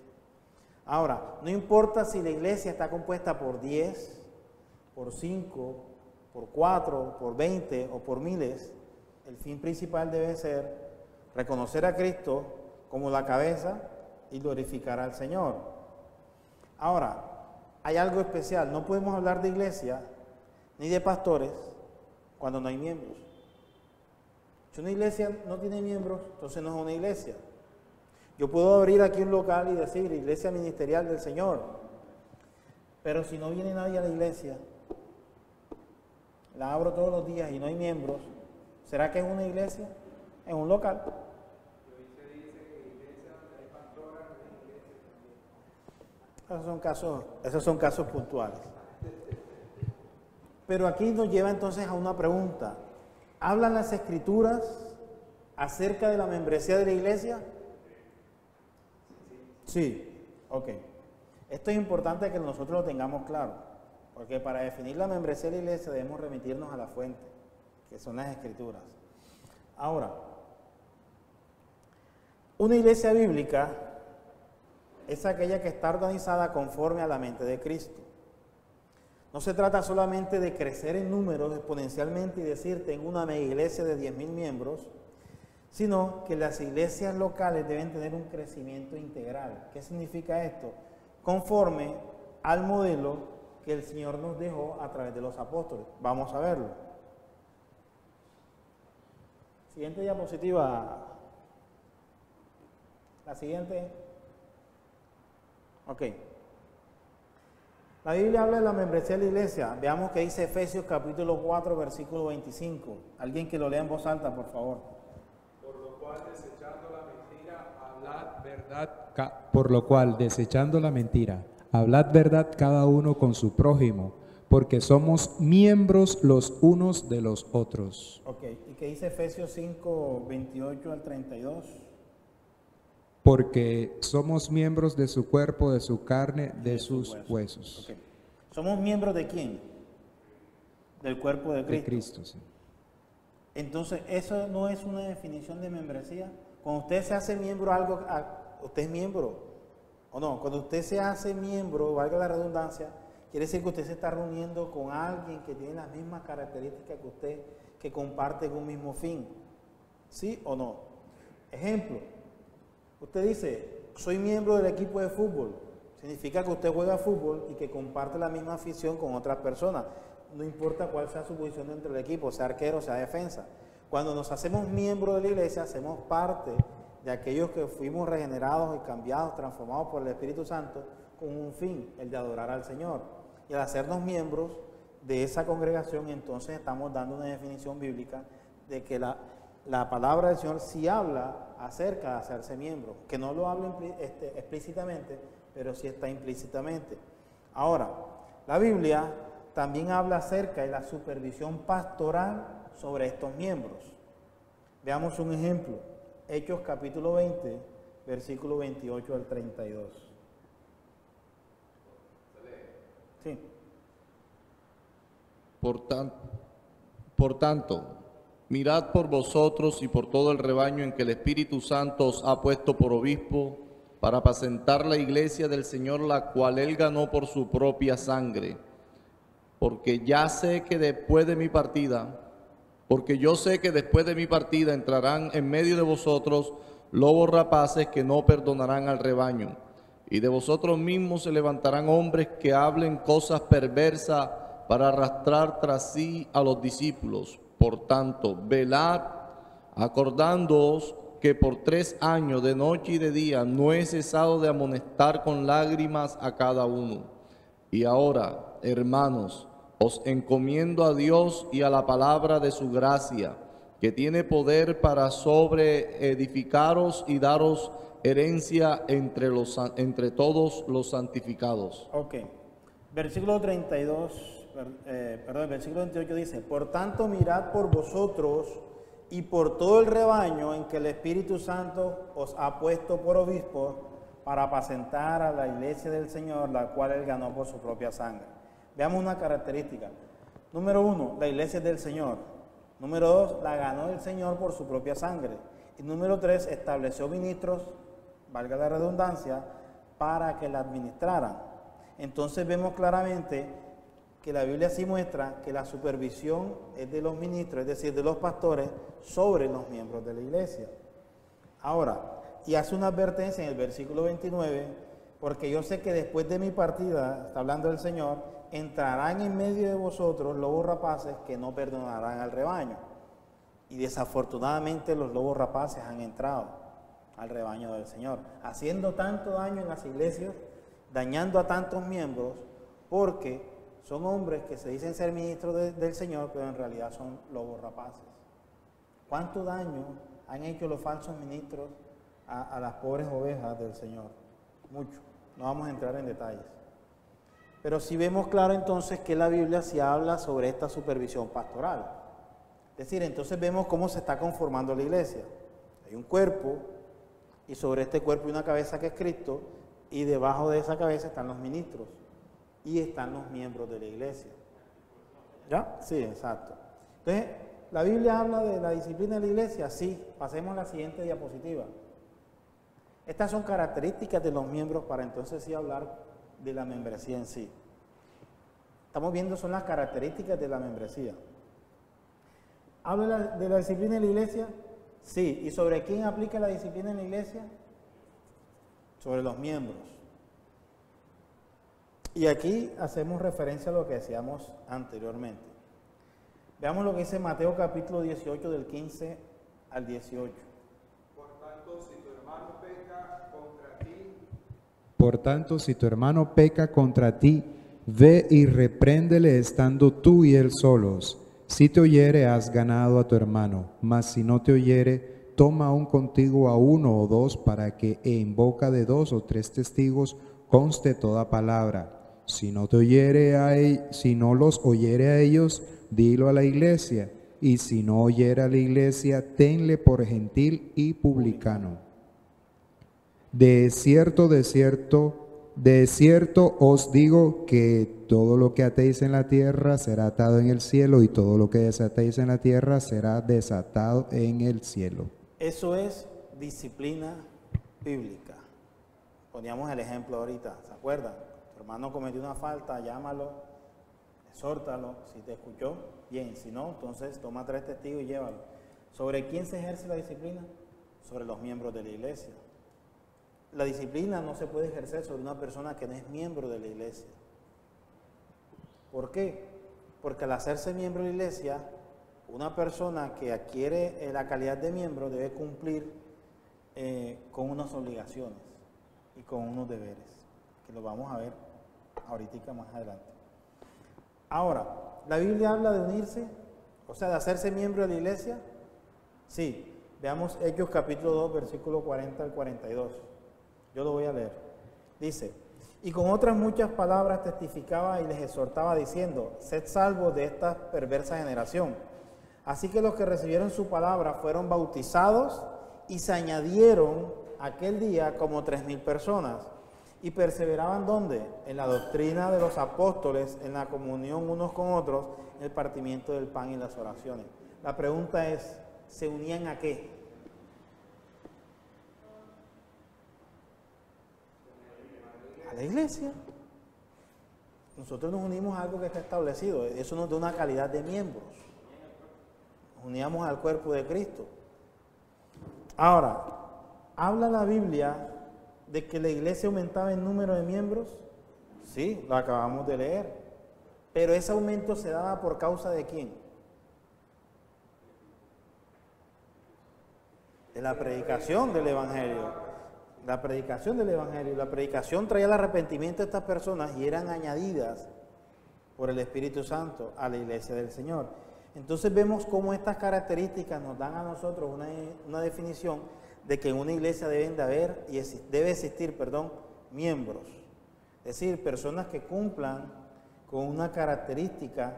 Ahora, no importa si la iglesia está compuesta por 10, por 5, por 4, por 20 o por miles, el fin principal debe ser reconocer a Cristo como la cabeza y glorificar al Señor. Ahora, hay algo especial, no podemos hablar de iglesia ni de pastores cuando no hay miembros. Si una iglesia no tiene miembros, entonces no es una iglesia. Yo puedo abrir aquí un local y decir iglesia ministerial del Señor, pero si no viene nadie a la iglesia, la abro todos los días y no hay miembros, ¿será que es una iglesia? Es un local. Esos son casos puntuales. Pero aquí nos lleva entonces a una pregunta. ¿Hablan las Escrituras acerca de la membresía de la iglesia? Sí, ok. Esto es importante que nosotros lo tengamos claro, porque para definir la membresía de la iglesia debemos remitirnos a la fuente, que son las Escrituras. Ahora, una iglesia bíblica es aquella que está organizada conforme a la mente de Cristo. No se trata solamente de crecer en números exponencialmente y decir tengo una mega iglesia de 10,000 miembros, sino que las iglesias locales deben tener un crecimiento integral. ¿Qué significa esto? Conforme al modelo que el Señor nos dejó a través de los apóstoles. Vamos a verlo. Siguiente diapositiva. La siguiente. Ok. La Biblia habla de la membresía de la iglesia. Veamos qué dice Efesios capítulo 4, versículo 25. Alguien que lo lea en voz alta, por favor. Por lo cual, desechando la mentira, hablad verdad. Por lo cual, desechando la mentira, hablad verdad cada uno con su prójimo, porque somos miembros los unos de los otros. Ok. ¿Y qué dice Efesios 5, 28 al 32? Porque somos miembros de su cuerpo, de su carne, de sus huesos. Okay. ¿Somos miembros de quién? Del cuerpo de Cristo. De Cristo, sí. Entonces, ¿eso no es una definición de membresía? Cuando usted se hace miembro algo, usted es miembro, ¿o no? Cuando usted se hace miembro, valga la redundancia, quiere decir que usted se está reuniendo con alguien que tiene las mismas características que usted, que comparten un mismo fin. ¿Sí o no? Ejemplo. Usted dice, soy miembro del equipo de fútbol. Significa que usted juega fútbol y que comparte la misma afición con otras personas. No importa cuál sea su posición dentro del equipo, sea arquero, sea defensa. Cuando nos hacemos miembros de la iglesia, hacemos parte de aquellos que fuimos regenerados y cambiados, transformados por el Espíritu Santo, con un fin, el de adorar al Señor. Y al hacernos miembros de esa congregación, entonces estamos dando una definición bíblica de que la palabra del Señor sí habla acerca de hacerse miembro, que no lo habla explícitamente, pero sí está implícitamente. Ahora, la Biblia también habla acerca de la supervisión pastoral sobre estos miembros. Veamos un ejemplo. Hechos capítulo 20, versículo 28 al 32. Sí. Por tanto, mirad por vosotros y por todo el rebaño en que el Espíritu Santo os ha puesto por obispo, para apacentar la iglesia del Señor, la cual él ganó por su propia sangre. Porque yo sé que después de mi partida entrarán en medio de vosotros lobos rapaces que no perdonarán al rebaño. Y de vosotros mismos se levantarán hombres que hablen cosas perversas para arrastrar tras sí a los discípulos. Por tanto, velad, acordándoos que por 3 años, de noche y de día, no he cesado de amonestar con lágrimas a cada uno. Y ahora, hermanos, os encomiendo a Dios y a la palabra de su gracia, que tiene poder para sobreedificaros y daros herencia entre todos los santificados. Ok. Versículo 28 dice, por tanto mirad por vosotros y por todo el rebaño en que el Espíritu Santo os ha puesto por obispos para apacentar a la iglesia del Señor, la cual él ganó por su propia sangre. Veamos una característica. Número 1, la iglesia es del Señor. Número 2, la ganó el Señor por su propia sangre. Y número 3, estableció ministros, valga la redundancia, para que la administraran. Entonces vemos claramente que la Biblia sí muestra que la supervisión es de los ministros, es decir, de los pastores, sobre los miembros de la iglesia. Ahora, y hace una advertencia en el versículo 29, porque yo sé que después de mi partida, está hablando el Señor, entrarán en medio de vosotros lobos rapaces que no perdonarán al rebaño. Y desafortunadamente los lobos rapaces han entrado al rebaño del Señor, haciendo tanto daño en las iglesias, dañando a tantos miembros, porque son hombres que se dicen ser ministros del Señor, pero en realidad son lobos rapaces. ¿Cuánto daño han hecho los falsos ministros a las pobres ovejas del Señor? Mucho. No vamos a entrar en detalles. Pero sí vemos claro entonces que la Biblia sí habla sobre esta supervisión pastoral. Es decir, entonces vemos cómo se está conformando la iglesia. Hay un cuerpo y sobre este cuerpo hay una cabeza que es Cristo y debajo de esa cabeza están los ministros y están los miembros de la iglesia. ¿Ya? Sí, exacto. Entonces, ¿la Biblia habla de la disciplina de la iglesia? Sí. Pasemos a la siguiente diapositiva. Estas son características de los miembros para entonces sí hablar de la membresía en sí. Estamos viendo son las características de la membresía. ¿Habla de la disciplina de la iglesia? Sí. ¿Y sobre quién aplica la disciplina en la iglesia? Sobre los miembros. Y aquí hacemos referencia a lo que decíamos anteriormente. Veamos lo que dice Mateo capítulo 18 del 15 al 18. Por tanto, si tu hermano peca contra ti, ve y repréndele estando tú y él solos. Si te oyere, has ganado a tu hermano, mas si no te oyere, toma aún contigo a 1 o 2 para que en boca de 2 o 3 testigos conste toda palabra. Si no los oyere a ellos, dilo a la iglesia, y si no oyere a la iglesia, tenle por gentil y publicano. De cierto os digo que todo lo que atéis en la tierra será atado en el cielo, y todo lo que desatéis en la tierra será desatado en el cielo. Eso es disciplina bíblica. Poníamos el ejemplo ahorita, ¿se acuerdan? Tu hermano cometió una falta, llámalo, exhórtalo, si te escuchó, bien, si no, entonces toma 3 testigos y llévalo. ¿Sobre quién se ejerce la disciplina? Sobre los miembros de la iglesia. La disciplina no se puede ejercer sobre una persona que no es miembro de la iglesia. ¿Por qué? Porque al hacerse miembro de la iglesia, una persona que adquiere la calidad de miembro debe cumplir con unas obligaciones y con unos deberes, que lo vamos a ver ahorita más adelante. Ahora, ¿la Biblia habla de unirse? O sea, de hacerse miembro de la iglesia. Sí, veamos Hechos capítulo 2, versículo 40 al 42. Yo lo voy a leer. Dice, y con otras muchas palabras testificaba y les exhortaba diciendo, sed salvos de esta perversa generación. Así que los que recibieron su palabra fueron bautizados y se añadieron aquel día como 3,000 personas. ¿Y perseveraban dónde? En la doctrina de los apóstoles, en la comunión unos con otros, en el partimiento del pan y las oraciones. La pregunta es, ¿se unían a qué? A la iglesia. Nosotros nos unimos a algo que está establecido. Eso nos da una calidad de miembros. Nos uníamos al cuerpo de Cristo. Ahora, ¿habla la Biblia de que la iglesia aumentaba en número de miembros? Sí, lo acabamos de leer. Pero ese aumento se daba por causa de ¿quién? De la predicación del Evangelio. La predicación del Evangelio. La predicación traía el arrepentimiento de estas personas y eran añadidas por el Espíritu Santo a la iglesia del Señor. Entonces vemos cómo estas características nos dan a nosotros una definición de que en una iglesia deben de haber y debe existir, miembros. Es decir, personas que cumplan con una característica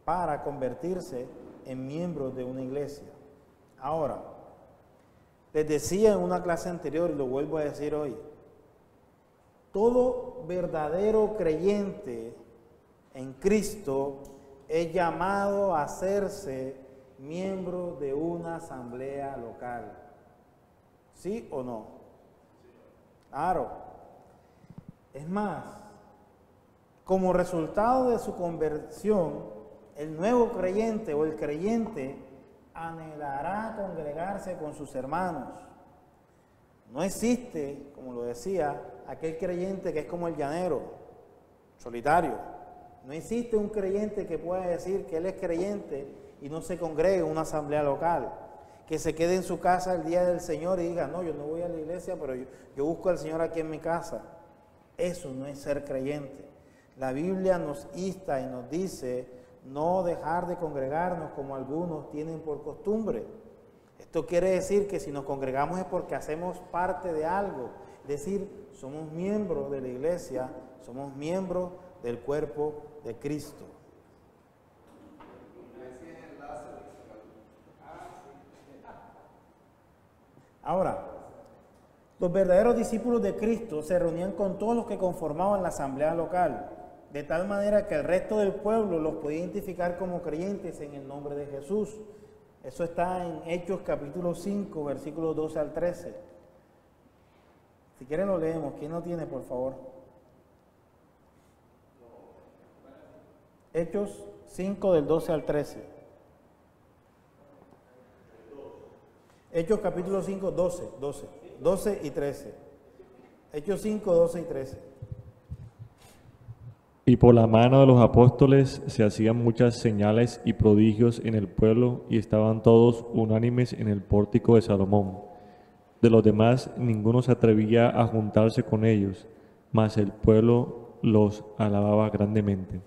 para convertirse en miembros de una iglesia. Ahora, les decía en una clase anterior y lo vuelvo a decir hoy, todo verdadero creyente en Cristo es llamado a hacerse miembro de una asamblea local. ¿Sí o no? Claro. Es más, como resultado de su conversión, el nuevo creyente o el creyente anhelará congregarse con sus hermanos. No existe, como lo decía, aquel creyente que es como el llanero, solitario. No existe un creyente que pueda decir que él es creyente y no se congregue en una asamblea local, que se quede en su casa el día del Señor y diga, no, yo no voy a la iglesia, pero yo busco al Señor aquí en mi casa. Eso no es ser creyente. La Biblia nos insta y nos dice no dejar de congregarnos como algunos tienen por costumbre. Esto quiere decir que si nos congregamos es porque hacemos parte de algo, es decir, somos miembros de la iglesia, somos miembros del cuerpo de Cristo. Ahora, los verdaderos discípulos de Cristo se reunían con todos los que conformaban la asamblea local, de tal manera que el resto del pueblo los podía identificar como creyentes en el nombre de Jesús. Eso está en Hechos capítulo 5, versículos 12 al 13. Si quieren lo leemos. ¿Quién lo tiene, por favor? Hechos 5 del 12 al 13. Hechos capítulo 5, 12 y 13. Hechos 5, 12 y 13. Y por la mano de los apóstoles se hacían muchas señales y prodigios en el pueblo, y estaban todos unánimes en el pórtico de Salomón. De los demás ninguno se atrevía a juntarse con ellos, mas el pueblo los alababa grandemente.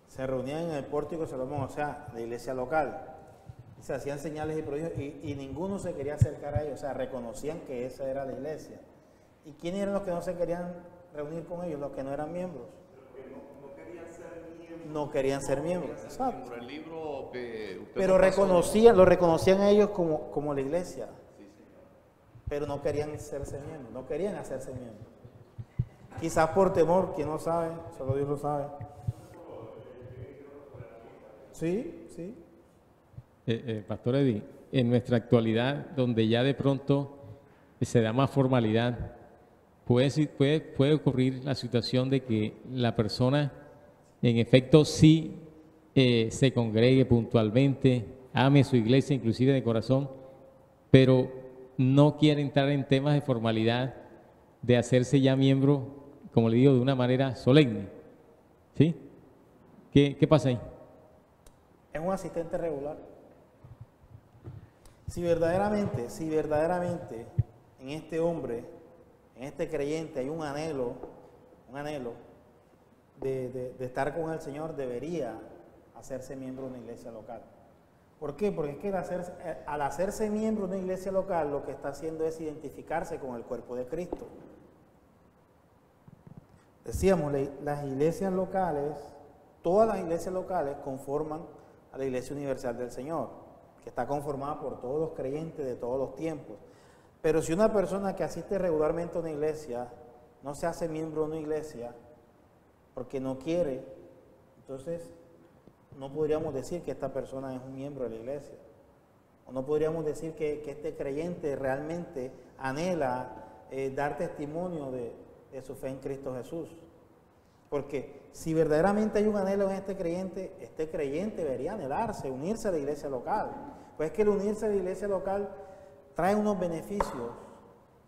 Se reunían en el pórtico de Salomón, o sea, la iglesia local. Se hacían señales y prodigios y ninguno se quería acercar a ellos, o sea, reconocían que esa era la iglesia. ¿Y quiénes eran los que no se querían reunir con ellos? Los que no eran miembros. No querían ser miembros, exacto. El libro que pero lo reconocían a ellos como la iglesia, pero no querían hacerse miembros, no querían hacerse miembros. Quizás por temor, quién no sabe, solo Dios lo sabe. Sí, sí. Pastor Eddie, en nuestra actualidad, donde ya de pronto se da más formalidad, puede ocurrir la situación de que la persona, en efecto, sí se congregue puntualmente, ame su iglesia, inclusive de corazón, pero no quiere entrar en temas de formalidad, de hacerse ya miembro, como le digo, de una manera solemne. ¿Sí? ¿Qué pasa ahí? Es un asistente regular. Si verdaderamente en este hombre, en este creyente hay un anhelo de estar con el Señor, debería hacerse miembro de una iglesia local. ¿Por qué? Porque es que al hacerse miembro de una iglesia local, lo que está haciendo es identificarse con el cuerpo de Cristo. Decíamos, las iglesias locales, todas las iglesias locales conforman a la Iglesia Universal del Señor, que está conformada por todos los creyentes de todos los tiempos. Pero si una persona que asiste regularmente a una iglesia no se hace miembro de una iglesia porque no quiere, entonces no podríamos decir que esta persona es un miembro de la iglesia. O no podríamos decir que este creyente realmente anhela dar testimonio de su fe en Cristo Jesús. Porque si verdaderamente hay un anhelo en este creyente debería anhelarse, unirse a la iglesia local. Pues es que el unirse a la iglesia local trae unos beneficios.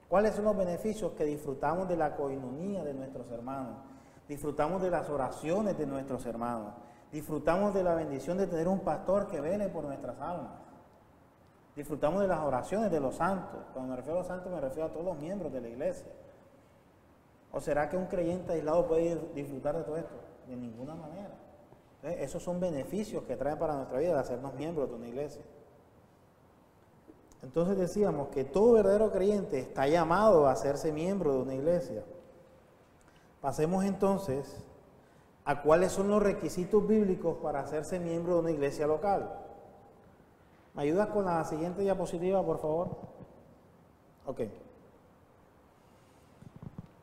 ¿Cuáles son los beneficios? Que disfrutamos de la coinonía de nuestros hermanos, disfrutamos de las oraciones de nuestros hermanos, disfrutamos de la bendición de tener un pastor que vele por nuestras almas, disfrutamos de las oraciones de los santos. Cuando me refiero a los santos me refiero a todos los miembros de la iglesia. ¿O será que un creyente aislado puede disfrutar de todo esto? De ninguna manera. Entonces, esos son beneficios que traen para nuestra vida de hacernos miembros de una iglesia. Entonces decíamos que todo verdadero creyente está llamado a hacerse miembro de una iglesia. Pasemos entonces a cuáles son los requisitos bíblicos para hacerse miembro de una iglesia local. ¿Me ayudas con la siguiente diapositiva, por favor? Ok.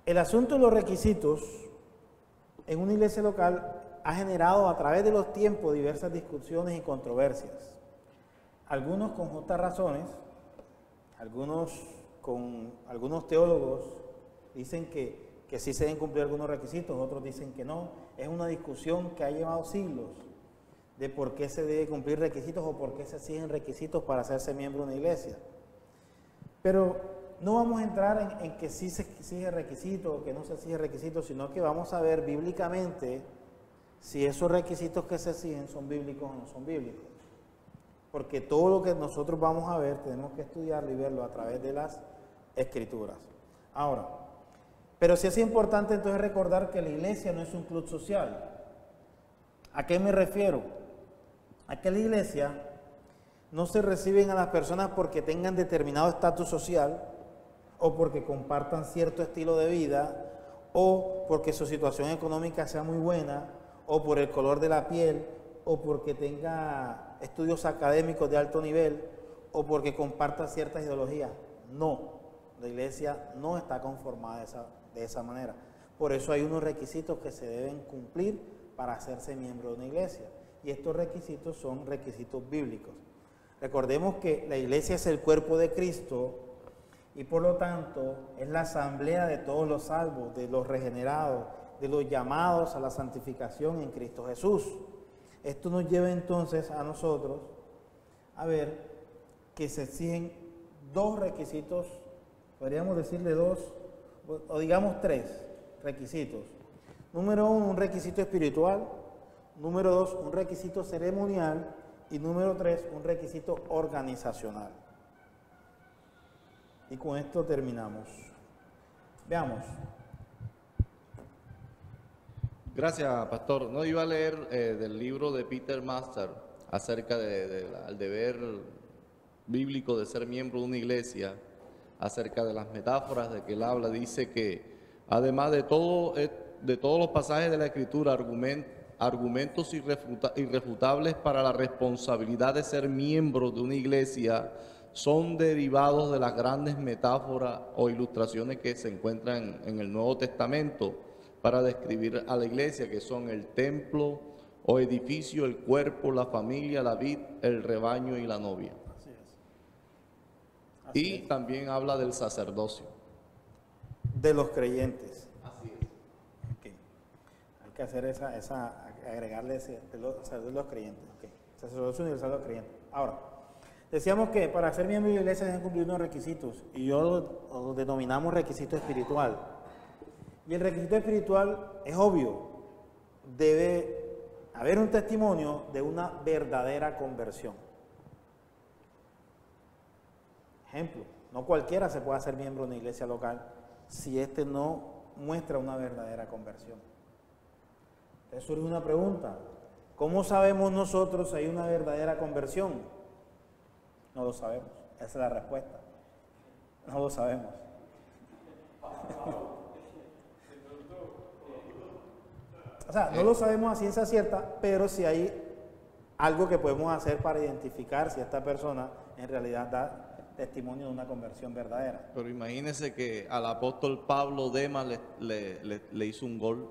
El asunto de los requisitos en una iglesia local ha generado a través de los tiempos diversas discusiones y controversias. Algunos con justas razones, algunos teólogos dicen que sí se deben cumplir algunos requisitos, otros dicen que no. Es una discusión que ha llevado siglos de por qué se debe cumplir requisitos o por qué se exigen requisitos para hacerse miembro de una iglesia. Pero no vamos a entrar en que sí se exige requisitos o que no se exige requisitos, sino que vamos a ver bíblicamente si esos requisitos que se exigen son bíblicos o no son bíblicos. Porque todo lo que nosotros vamos a ver tenemos que estudiarlo y verlo a través de las Escrituras. Ahora, pero sí es importante entonces recordar que la iglesia no es un club social. ¿A qué me refiero? A que la iglesia no se reciben a las personas porque tengan determinado estatus social o porque compartan cierto estilo de vida o porque su situación económica sea muy buena o por el color de la piel o porque tenga estudios académicos de alto nivel o porque comparta ciertas ideologías. No, la iglesia no está conformada de esa manera. Por eso hay unos requisitos que se deben cumplir para hacerse miembro de una iglesia. Y estos requisitos son requisitos bíblicos. Recordemos que la iglesia es el cuerpo de Cristo y por lo tanto es la asamblea de todos los salvos, de los regenerados, de los llamados a la santificación en Cristo Jesús. Esto nos lleva entonces a nosotros a ver que se exigen dos requisitos, podríamos decirle dos, o digamos tres requisitos. Número uno, un requisito espiritual. Número dos, un requisito ceremonial. Y número tres, un requisito organizacional. Y con esto terminamos. Veamos. Gracias, pastor. No iba a leer del libro de Peter Master acerca del deber bíblico de ser miembro de una iglesia, acerca de las metáforas de que él habla. Dice que además de todos los pasajes de la Escritura, argumentos irrefutables para la responsabilidad de ser miembro de una iglesia son derivados de las grandes metáforas o ilustraciones que se encuentran en el Nuevo Testamento para describir a la iglesia, que son el templo o edificio, el cuerpo, la familia, la vid, el rebaño y la novia. Así es. También habla del sacerdocio. De los creyentes. Así es. Okay. Hay que hacer agregarle de los creyentes. Okay. Sacerdocio universal de los creyentes. Ahora, decíamos que para ser miembro de la iglesia deben cumplir unos requisitos, y yo lo denominamos requisito espiritual. Y el requisito espiritual es obvio, debe haber un testimonio de una verdadera conversión. Ejemplo, no cualquiera se puede hacer miembro de una iglesia local si éste no muestra una verdadera conversión. Entonces surge una pregunta: ¿cómo sabemos nosotros si hay una verdadera conversión? No lo sabemos, esa es la respuesta. No lo sabemos. O sea, no lo sabemos a ciencia cierta, pero si hay algo que podemos hacer para identificar si esta persona en realidad da testimonio de una conversión verdadera. Pero imagínese que al apóstol Pablo Demas le hizo un gol,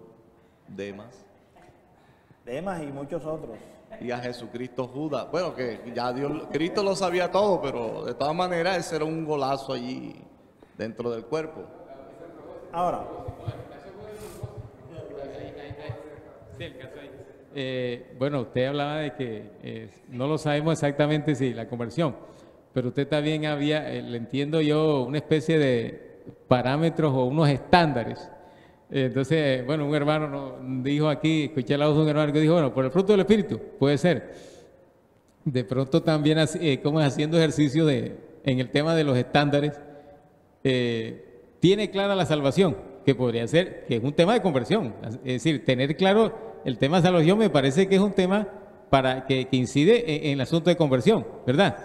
Demas. Demas y muchos otros. Y a Jesucristo Judas. Bueno, que ya Cristo lo sabía todo, pero de todas maneras ese era un golazo allí dentro del cuerpo. Ahora, bueno, usted hablaba de que no lo sabemos exactamente si la conversión, pero usted también había, le entiendo yo, una especie de parámetros o unos estándares. Entonces, bueno, un hermano dijo aquí, escuché la voz de un hermano que dijo, bueno, por el fruto del Espíritu, puede ser. De pronto también, como haciendo ejercicio en el tema de los estándares, tiene clara la salvación, que podría ser, que es un tema de conversión. Es decir, tener claro el tema de salvación me parece que es un tema que incide en el asunto de conversión, ¿verdad?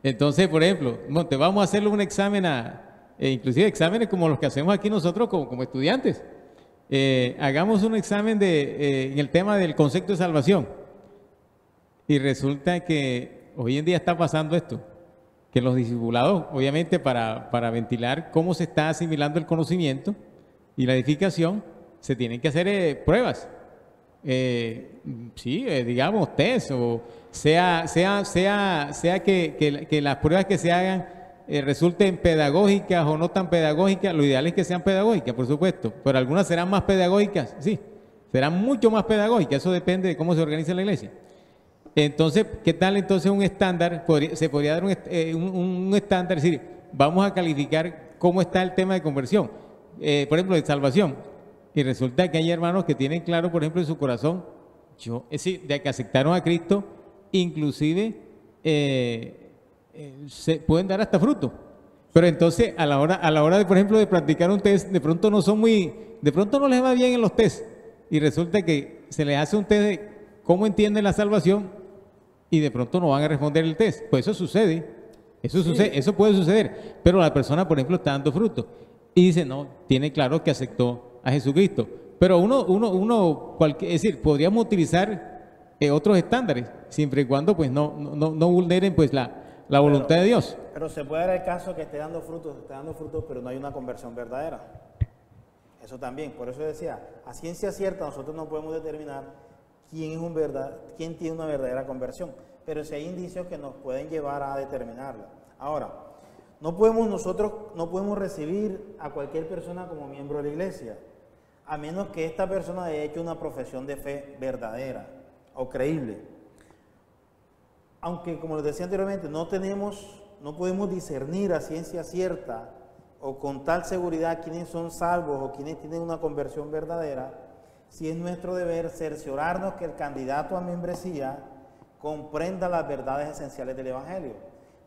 Entonces, por ejemplo, te vamos a hacerle un examen inclusive exámenes como los que hacemos aquí nosotros como estudiantes. Hagamos un examen en el tema del concepto de salvación. Y resulta que hoy en día está pasando esto, que los discipulados, obviamente para ventilar cómo se está asimilando el conocimiento y la edificación, se tienen que hacer pruebas. Digamos, test, o sea que las pruebas que se hagan resulten pedagógicas o no tan pedagógicas. Lo ideal es que sean pedagógicas, por supuesto, pero algunas serán más pedagógicas, sí, serán mucho más pedagógicas, eso depende de cómo se organiza la iglesia. Entonces, ¿qué tal entonces un estándar? Se podría dar un estándar, es decir, vamos a calificar cómo está el tema de conversión, por ejemplo, de salvación, y resulta que hay hermanos que tienen claro, por ejemplo, en su corazón, es decir, de que aceptaron a Cristo, inclusive se pueden dar hasta fruto. Pero entonces a la hora de, por ejemplo, de practicar un test, de pronto no les va bien en los tests, y resulta que se les hace un test de cómo entienden la salvación y de pronto no van a responder el test. Pues eso sucede, eso puede suceder, pero la persona, por ejemplo, está dando fruto y dice, no, tiene claro que aceptó a Jesucristo. Pero es decir, podríamos utilizar otros estándares, siempre y cuando pues no vulneren pues la voluntad de Dios. Pero se puede dar el caso que esté dando frutos, pero no hay una conversión verdadera. Eso también, por eso decía, a ciencia cierta nosotros no podemos determinar quién tiene una verdadera conversión, pero si hay indicios que nos pueden llevar a determinarla. Ahora, nosotros no podemos recibir a cualquier persona como miembro de la iglesia, a menos que esta persona haya hecho una profesión de fe verdadera o creíble. Aunque, como les decía anteriormente, no podemos discernir a ciencia cierta o con tal seguridad quiénes son salvos o quiénes tienen una conversión verdadera, si es nuestro deber cerciorarnos que el candidato a membresía comprenda las verdades esenciales del Evangelio.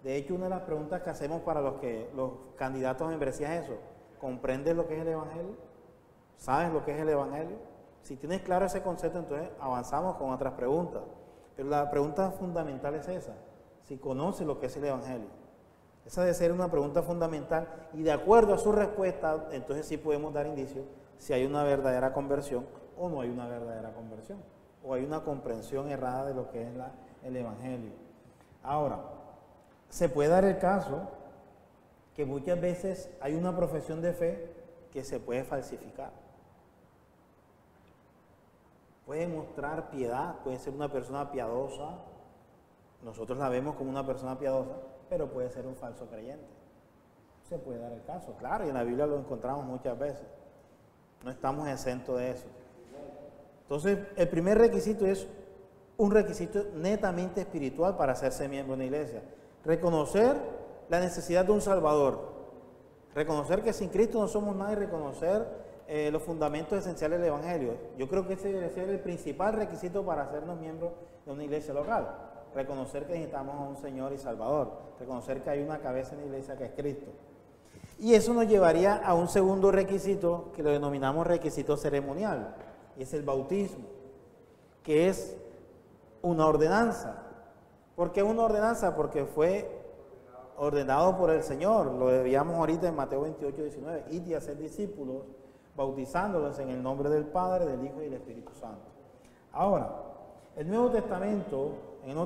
De hecho, una de las preguntas que hacemos para los candidatos a membresía es eso: ¿comprendes lo que es el Evangelio? ¿Sabes lo que es el Evangelio? Si tienes claro ese concepto, entonces avanzamos con otras preguntas. Pero la pregunta fundamental es esa: si conoces lo que es el Evangelio. Esa debe ser una pregunta fundamental, y de acuerdo a su respuesta, entonces sí podemos dar indicios si hay una verdadera conversión o no hay una verdadera conversión, o hay una comprensión errada de lo que es el Evangelio. Ahora, se puede dar el caso que muchas veces hay una profesión de fe que se puede falsificar. Puede mostrar piedad, puede ser una persona piadosa, nosotros la vemos como una persona piadosa, pero puede ser un falso creyente. Se puede dar el caso, claro, y en la Biblia lo encontramos muchas veces. No estamos exentos de eso. Entonces, el primer requisito es un requisito netamente espiritual para hacerse miembro de una iglesia. Reconocer la necesidad de un Salvador. Reconocer que sin Cristo no somos nada y reconocer los fundamentos esenciales del Evangelio. Yo creo que ese debe ser el principal requisito para hacernos miembros de una iglesia local. Reconocer que necesitamos a un Señor y Salvador. Reconocer que hay una cabeza en la iglesia que es Cristo. Y eso nos llevaría a un segundo requisito que lo denominamos requisito ceremonial, y es el bautismo, que es una ordenanza. ¿Por qué una ordenanza? Porque fue ordenado por el Señor. Lo veíamos ahorita en Mateo 28, 19. Id y hacer discípulos, bautizándolos en el nombre del Padre, del Hijo y del Espíritu Santo. Ahora, en el Nuevo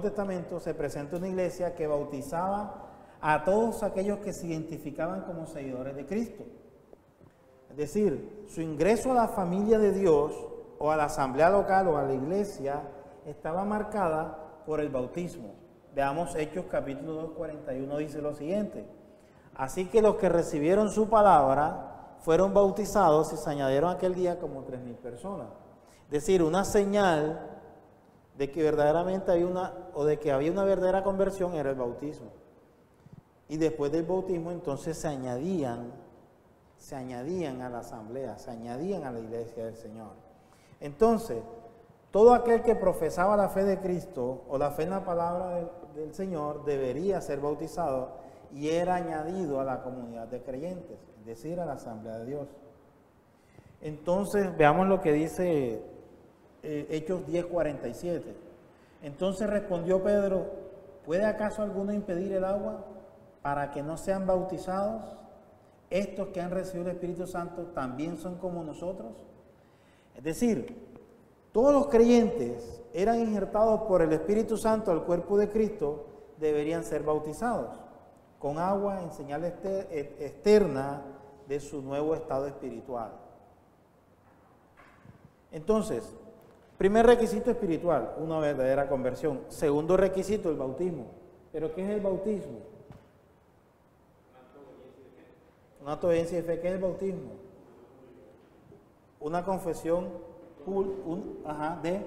Testamento se presenta una iglesia que bautizaba a todos aquellos que se identificaban como seguidores de Cristo. Es decir, su ingreso a la familia de Dios o a la asamblea local o a la iglesia estaba marcada por el bautismo. Veamos Hechos capítulo 2, 41, dice lo siguiente: así que los que recibieron su palabra fueron bautizados y se añadieron aquel día como 3,000 personas. Es decir, una señal de que verdaderamente había una verdadera conversión era el bautismo. Y después del bautismo entonces se añadían a la asamblea, se añadían a la iglesia del Señor. Entonces, todo aquel que profesaba la fe de Cristo o la fe en la palabra del Señor debería ser bautizado y era añadido a la comunidad de creyentes, es decir, a la asamblea de Dios. Entonces, veamos lo que dice Hechos 10:47. Entonces respondió Pedro: ¿puede acaso alguno impedir el agua para que no sean bautizados? Estos que han recibido el Espíritu Santo también son como nosotros. Es decir, todos los creyentes eran injertados por el Espíritu Santo al cuerpo de Cristo, deberían ser bautizados con agua en señal externa de su nuevo estado espiritual. Entonces, primer requisito espiritual, una verdadera conversión. Segundo requisito, el bautismo. ¿Pero qué es el bautismo? Un acto de obediencia y fe. ¿Qué es el bautismo? Una confesión de...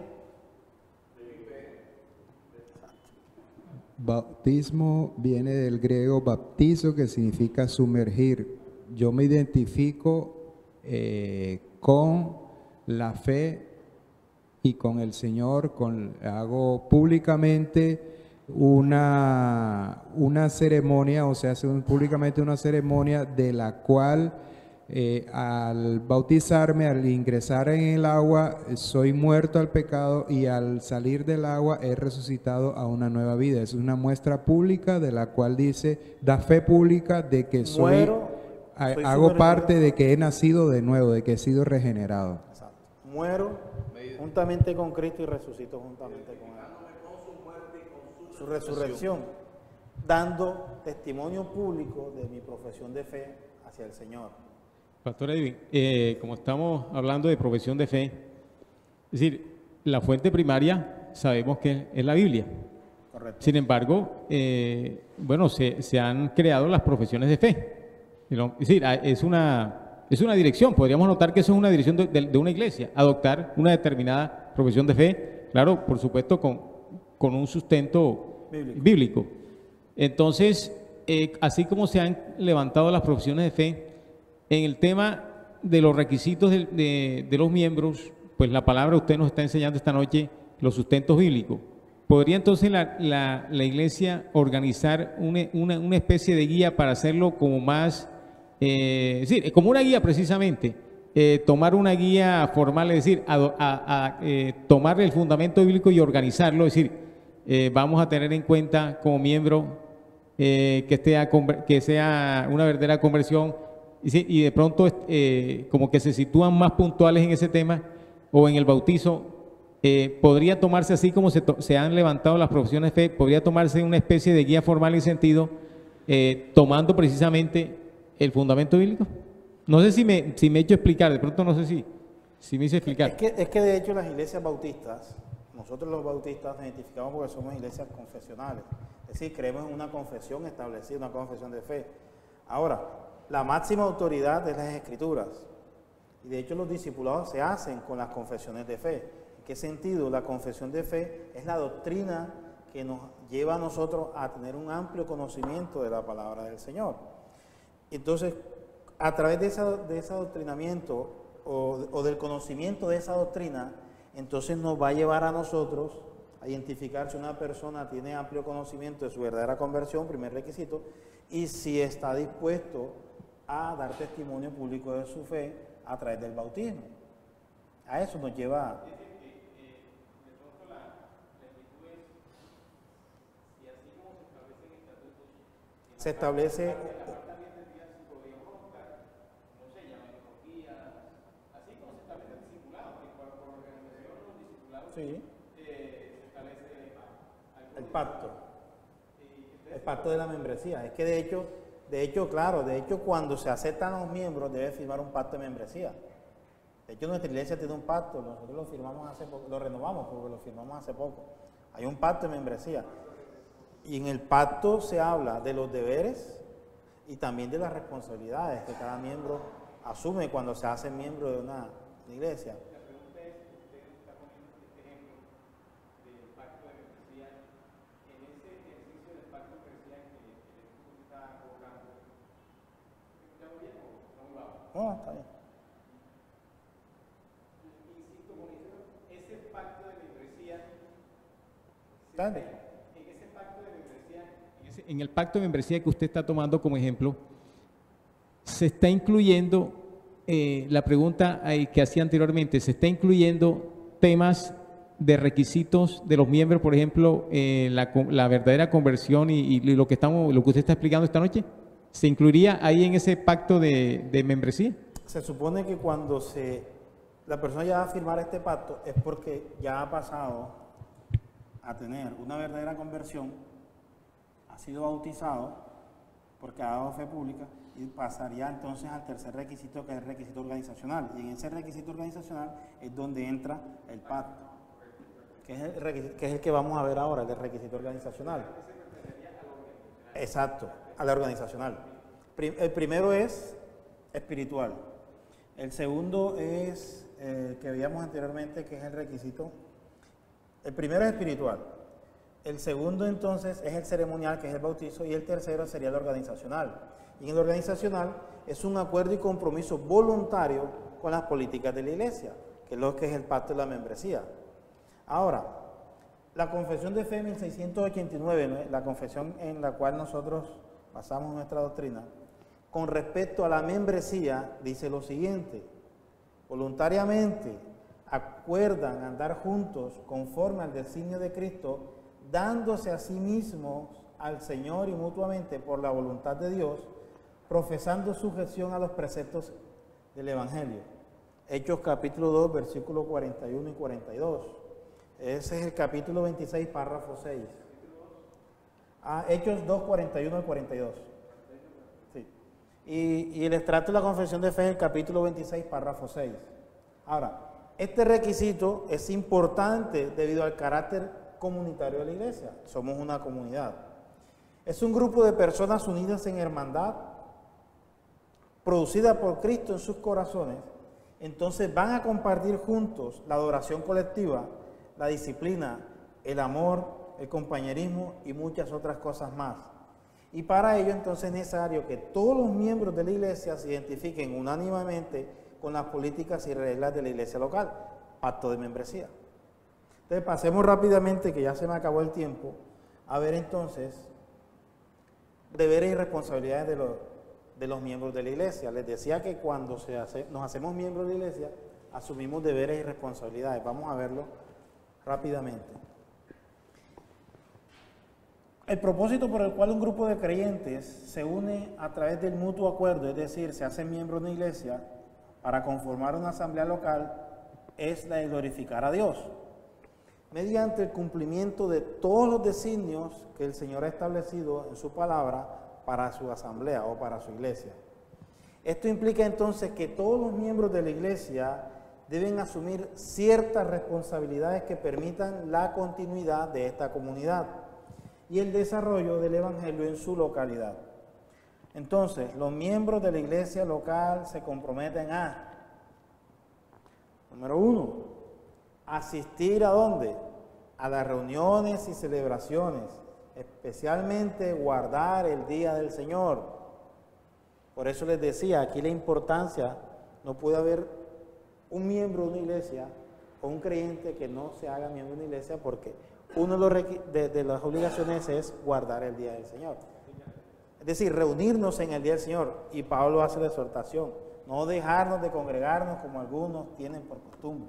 Bautismo viene del griego baptizo, que significa sumergir. Yo me identifico con la fe y con el Señor, hago públicamente una ceremonia, o sea, hace públicamente una ceremonia de la cual al bautizarme, al ingresar en el agua, soy muerto al pecado y al salir del agua he resucitado a una nueva vida. Es una muestra pública de la cual dice, da fe pública de que hago parte de que he nacido de nuevo, de que he sido regenerado. Exacto. Muero juntamente con Cristo y resucito juntamente con Él. Su resurrección, dando testimonio público de mi profesión de fe hacia el Señor. Pastor Edwin, como estamos hablando de profesión de fe, es decir, la fuente primaria sabemos que es la Biblia. Correcto. Sin embargo, se han creado las profesiones de fe. Es decir, es una dirección, podríamos notar que eso es una dirección de una iglesia, adoptar una determinada profesión de fe, claro, por supuesto con un sustento bíblico. Entonces, así como se han levantado las profesiones de fe, en el tema de los requisitos de los miembros, pues la palabra usted nos está enseñando esta noche los sustentos bíblicos. ¿Podría entonces la iglesia organizar una especie de guía para hacerlo como más, es decir, como una guía precisamente, tomar una guía formal, es decir, tomar el fundamento bíblico y organizarlo, es decir, vamos a tener en cuenta como miembro que sea una verdadera conversión, y de pronto como que se sitúan más puntuales en ese tema, o en el bautizo, podría tomarse así como se han levantado las profesiones de fe, podría tomarse una especie de guía formal y sentido, tomando precisamente el fundamento bíblico. No sé si me he hecho explicar, de pronto no sé si me hice explicar. Es que de hecho las iglesias bautistas, nosotros los bautistas nos identificamos porque somos iglesias confesionales, es decir, creemos en una confesión establecida, una confesión de fe. Ahora, la máxima autoridad es las Escrituras, y de hecho los discipulados se hacen con las confesiones de fe. ¿En qué sentido? La confesión de fe es la doctrina que nos lleva a nosotros a tener un amplio conocimiento de la palabra del Señor. Entonces, a través de ese adoctrinamiento o del conocimiento de esa doctrina, entonces nos va a llevar a nosotros a identificar si una persona tiene amplio conocimiento de su verdadera conversión, primer requisito, y si está dispuesto a dar testimonio público de su fe a través del bautismo. A eso nos lleva. Se establece. Sí. El pacto. El pacto de la membresía. Es que de hecho, claro, cuando se aceptan los miembros debe firmar un pacto de membresía. De hecho, nuestra iglesia tiene un pacto, nosotros lo firmamos hace poco, lo renovamos porque lo firmamos hace poco. Hay un pacto de membresía. Y en el pacto se habla de los deberes y también de las responsabilidades que cada miembro asume cuando se hace miembro de una iglesia. La pregunta es, usted está poniendo este ejemplo del pacto de membresía. En ese ejercicio del pacto de membresía que el Jesús está colocando, ¿está muy bien o está muy bajo? No, está bien. Insisto con eso, ese pacto de membresía, en el pacto de membresía que usted está tomando como ejemplo, se está incluyendo, la pregunta que hacía anteriormente, se está incluyendo temas de requisitos de los miembros, por ejemplo, la verdadera conversión y lo que usted está explicando esta noche, ¿se incluiría ahí en ese pacto de membresía? Se supone que cuando la persona ya va a firmar este pacto es porque ya ha pasado a tener una verdadera conversión, ha sido bautizado porque ha dado fe pública y pasaría entonces al tercer requisito, que es el requisito organizacional. Y en ese requisito organizacional es donde entra el pacto, que es el que vamos a ver ahora, el requisito organizacional. Exacto, a la organizacional. El primero es espiritual. El segundo es que veíamos anteriormente, que es el requisito. El primero es espiritual. El segundo entonces es el ceremonial, que es el bautizo, y el tercero sería el organizacional. Y en el organizacional es un acuerdo y compromiso voluntario con las políticas de la iglesia, que es lo que es el pacto de la membresía. Ahora, la confesión de fe en 1689, ¿no?, la confesión en la cual nosotros basamos nuestra doctrina, con respecto a la membresía, dice lo siguiente: voluntariamente acuerdan andar juntos conforme al designio de Cristo, dándose a sí mismos al Señor y mutuamente por la voluntad de Dios, profesando sujeción a los preceptos del Evangelio. Hechos capítulo 2, versículos 41 y 42. Ese es el capítulo 26, párrafo 6. Hechos 2, 41 y 42. Sí. Y el extracto de la confesión de fe es el capítulo 26, párrafo 6. Ahora, este requisito es importante debido al carácter comunitario de la iglesia. Somos una comunidad. Es un grupo de personas unidas en hermandad, producida por Cristo en sus corazones. Entonces van a compartir juntos la adoración colectiva, la disciplina, el amor, el compañerismo y muchas otras cosas más. Y para ello entonces es necesario que todos los miembros de la iglesia se identifiquen unánimemente con las políticas y reglas de la iglesia local, pacto de membresía. Entonces pasemos rápidamente, que ya se me acabó el tiempo, a ver entonces deberes y responsabilidades de los miembros de la iglesia. Les decía que cuando nos hacemos miembros de la iglesia, asumimos deberes y responsabilidades. Vamos a verlo rápidamente. El propósito por el cual un grupo de creyentes se une a través del mutuo acuerdo, es decir, se hacen miembros de una iglesia para conformar una asamblea local, es la de glorificar a Dios, mediante el cumplimiento de todos los designios que el Señor ha establecido en su palabra para su asamblea o para su iglesia. Esto implica entonces que todos los miembros de la iglesia deben asumir ciertas responsabilidades que permitan la continuidad de esta comunidad y el desarrollo del evangelio en su localidad. Entonces, los miembros de la iglesia local se comprometen a, número 1, asistir ¿a dónde? A las reuniones y celebraciones, especialmente guardar el día del Señor. Por eso les decía, aquí la importancia, no puede haber un miembro de una iglesia o un creyente que no se haga miembro de una iglesia, porque uno de las obligaciones es guardar el día del Señor. Es decir, reunirnos en el día del Señor. Y Pablo hace la exhortación, no dejarnos de congregarnos como algunos tienen por costumbre.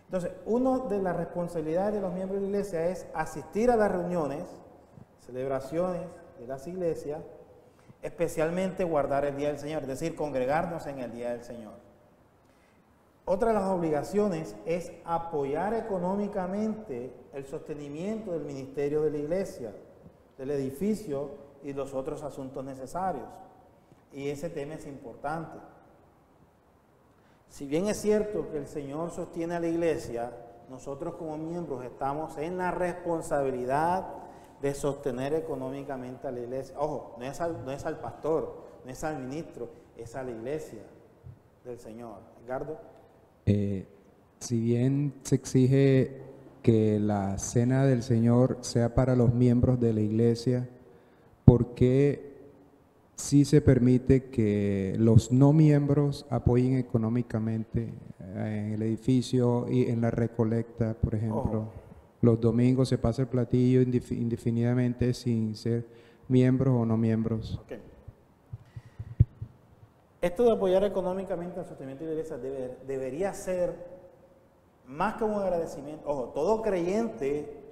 Entonces, una de las responsabilidades de los miembros de la iglesia es asistir a las reuniones, celebraciones de las iglesias, especialmente guardar el día del Señor, es decir, congregarnos en el día del Señor. Otra de las obligaciones es apoyar económicamente el sostenimiento del ministerio de la iglesia, del edificio y los otros asuntos necesarios. Y ese tema es importante. Si bien es cierto que el Señor sostiene a la iglesia, nosotros como miembros estamos en la responsabilidad de sostener económicamente a la iglesia. Ojo, no es al pastor, no es al ministro, es a la iglesia del Señor. Edgardo. Si bien se exige que la cena del Señor sea para los miembros de la iglesia, ¿por qué sí se permite que los no miembros apoyen económicamente en el edificio y en la recolecta, por ejemplo? Los domingos se pasa el platillo indefinidamente sin ser miembros o no miembros. Okay. Esto de apoyar económicamente al sostenimiento de la iglesia debería ser más que un agradecimiento. Ojo, todo creyente,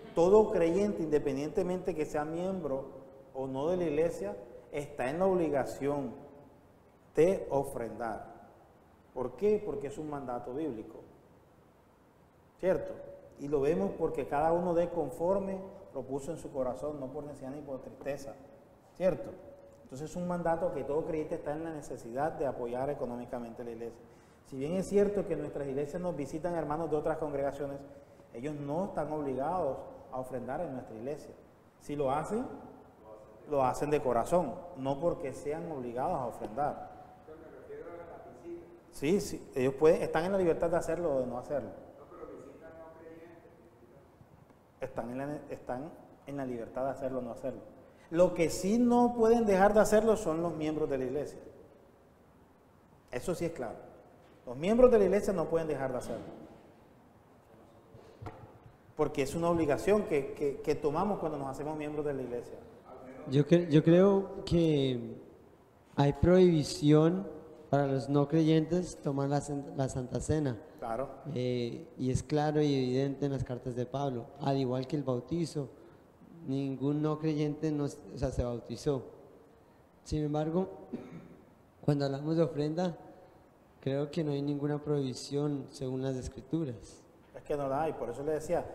independientemente que sea miembro o no de la iglesia, está en la obligación de ofrendar. ¿Por qué? Porque es un mandato bíblico, ¿cierto? Y lo vemos porque cada uno dé conforme propuso en su corazón, no por necesidad ni por tristeza, ¿cierto? Entonces es un mandato que todo creyente está en la necesidad de apoyar económicamente a la iglesia. Si bien es cierto que en nuestras iglesias nos visitan hermanos de otras congregaciones, ellos no están obligados a ofrendar en nuestra iglesia. Si lo hacen, lo hacen de corazón, no porque sean obligados a ofrendar. Sí, sí, ellos están en la libertad de hacerlo o de no hacerlo. Están en la libertad de hacerlo o no hacerlo. Lo que sí no pueden dejar de hacerlo son los miembros de la iglesia. Eso sí es claro. Los miembros de la iglesia no pueden dejar de hacerlo. Porque es una obligación que tomamos cuando nos hacemos miembros de la iglesia. Yo creo que hay prohibición para los no creyentes tomar la Santa Cena. Claro. Y es claro y evidente en las cartas de Pablo. Al igual que el bautizo, ningún no creyente se bautizó. Sin embargo, cuando hablamos de ofrenda, creo que no hay ninguna prohibición según las Escrituras. Es que no la hay, por eso le decía,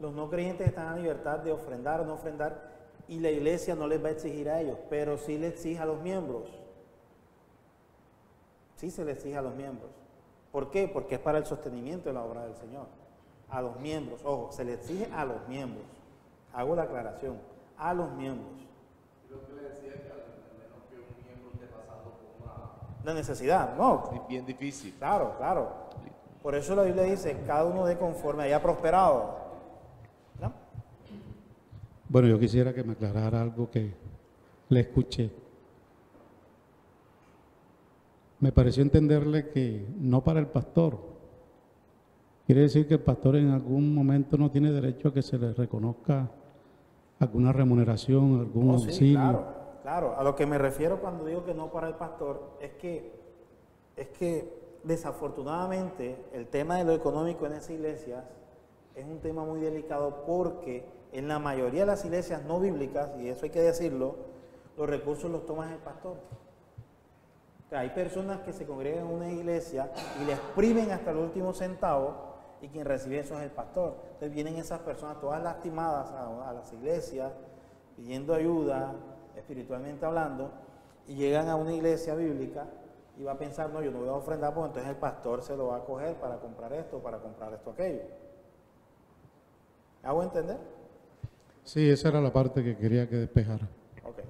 los no creyentes están en libertad de ofrendar o no ofrendar, y la iglesia no les va a exigir a ellos, pero sí le exige a los miembros. Sí se le exige a los miembros. ¿Por qué? Porque es para el sostenimiento de la obra del Señor. A los miembros, ojo, se le exige a los miembros. Hago la aclaración, a los miembros. Lo que le decía que al menos que un miembro esté pasando por La necesidad, no. bien difícil. Claro, claro. Por eso la Biblia dice, cada uno de conforme haya prosperado. ¿No? Bueno, yo quisiera que me aclarara algo que le escuché. Me pareció entenderle que no para el pastor. Quiere decir que el pastor en algún momento no tiene derecho a que se le reconozca alguna remuneración, algún auxilio. Sí, claro, claro. A lo que me refiero cuando digo que no para el pastor es que desafortunadamente el tema de lo económico en esas iglesias es un tema muy delicado porque en la mayoría de las iglesias no bíblicas, y eso hay que decirlo, los recursos los toma el pastor. O sea, hay personas que se congregan en una iglesia y le exprimen hasta el último centavo y quien recibe eso es el pastor. Entonces vienen esas personas todas lastimadas a las iglesias pidiendo ayuda, espiritualmente hablando, y llegan a una iglesia bíblica y va a pensar, no, yo no voy a ofrendar, pues entonces el pastor se lo va a coger para comprar esto, aquello. ¿Hago entender? Sí, esa era la parte que quería que despejara. Ok.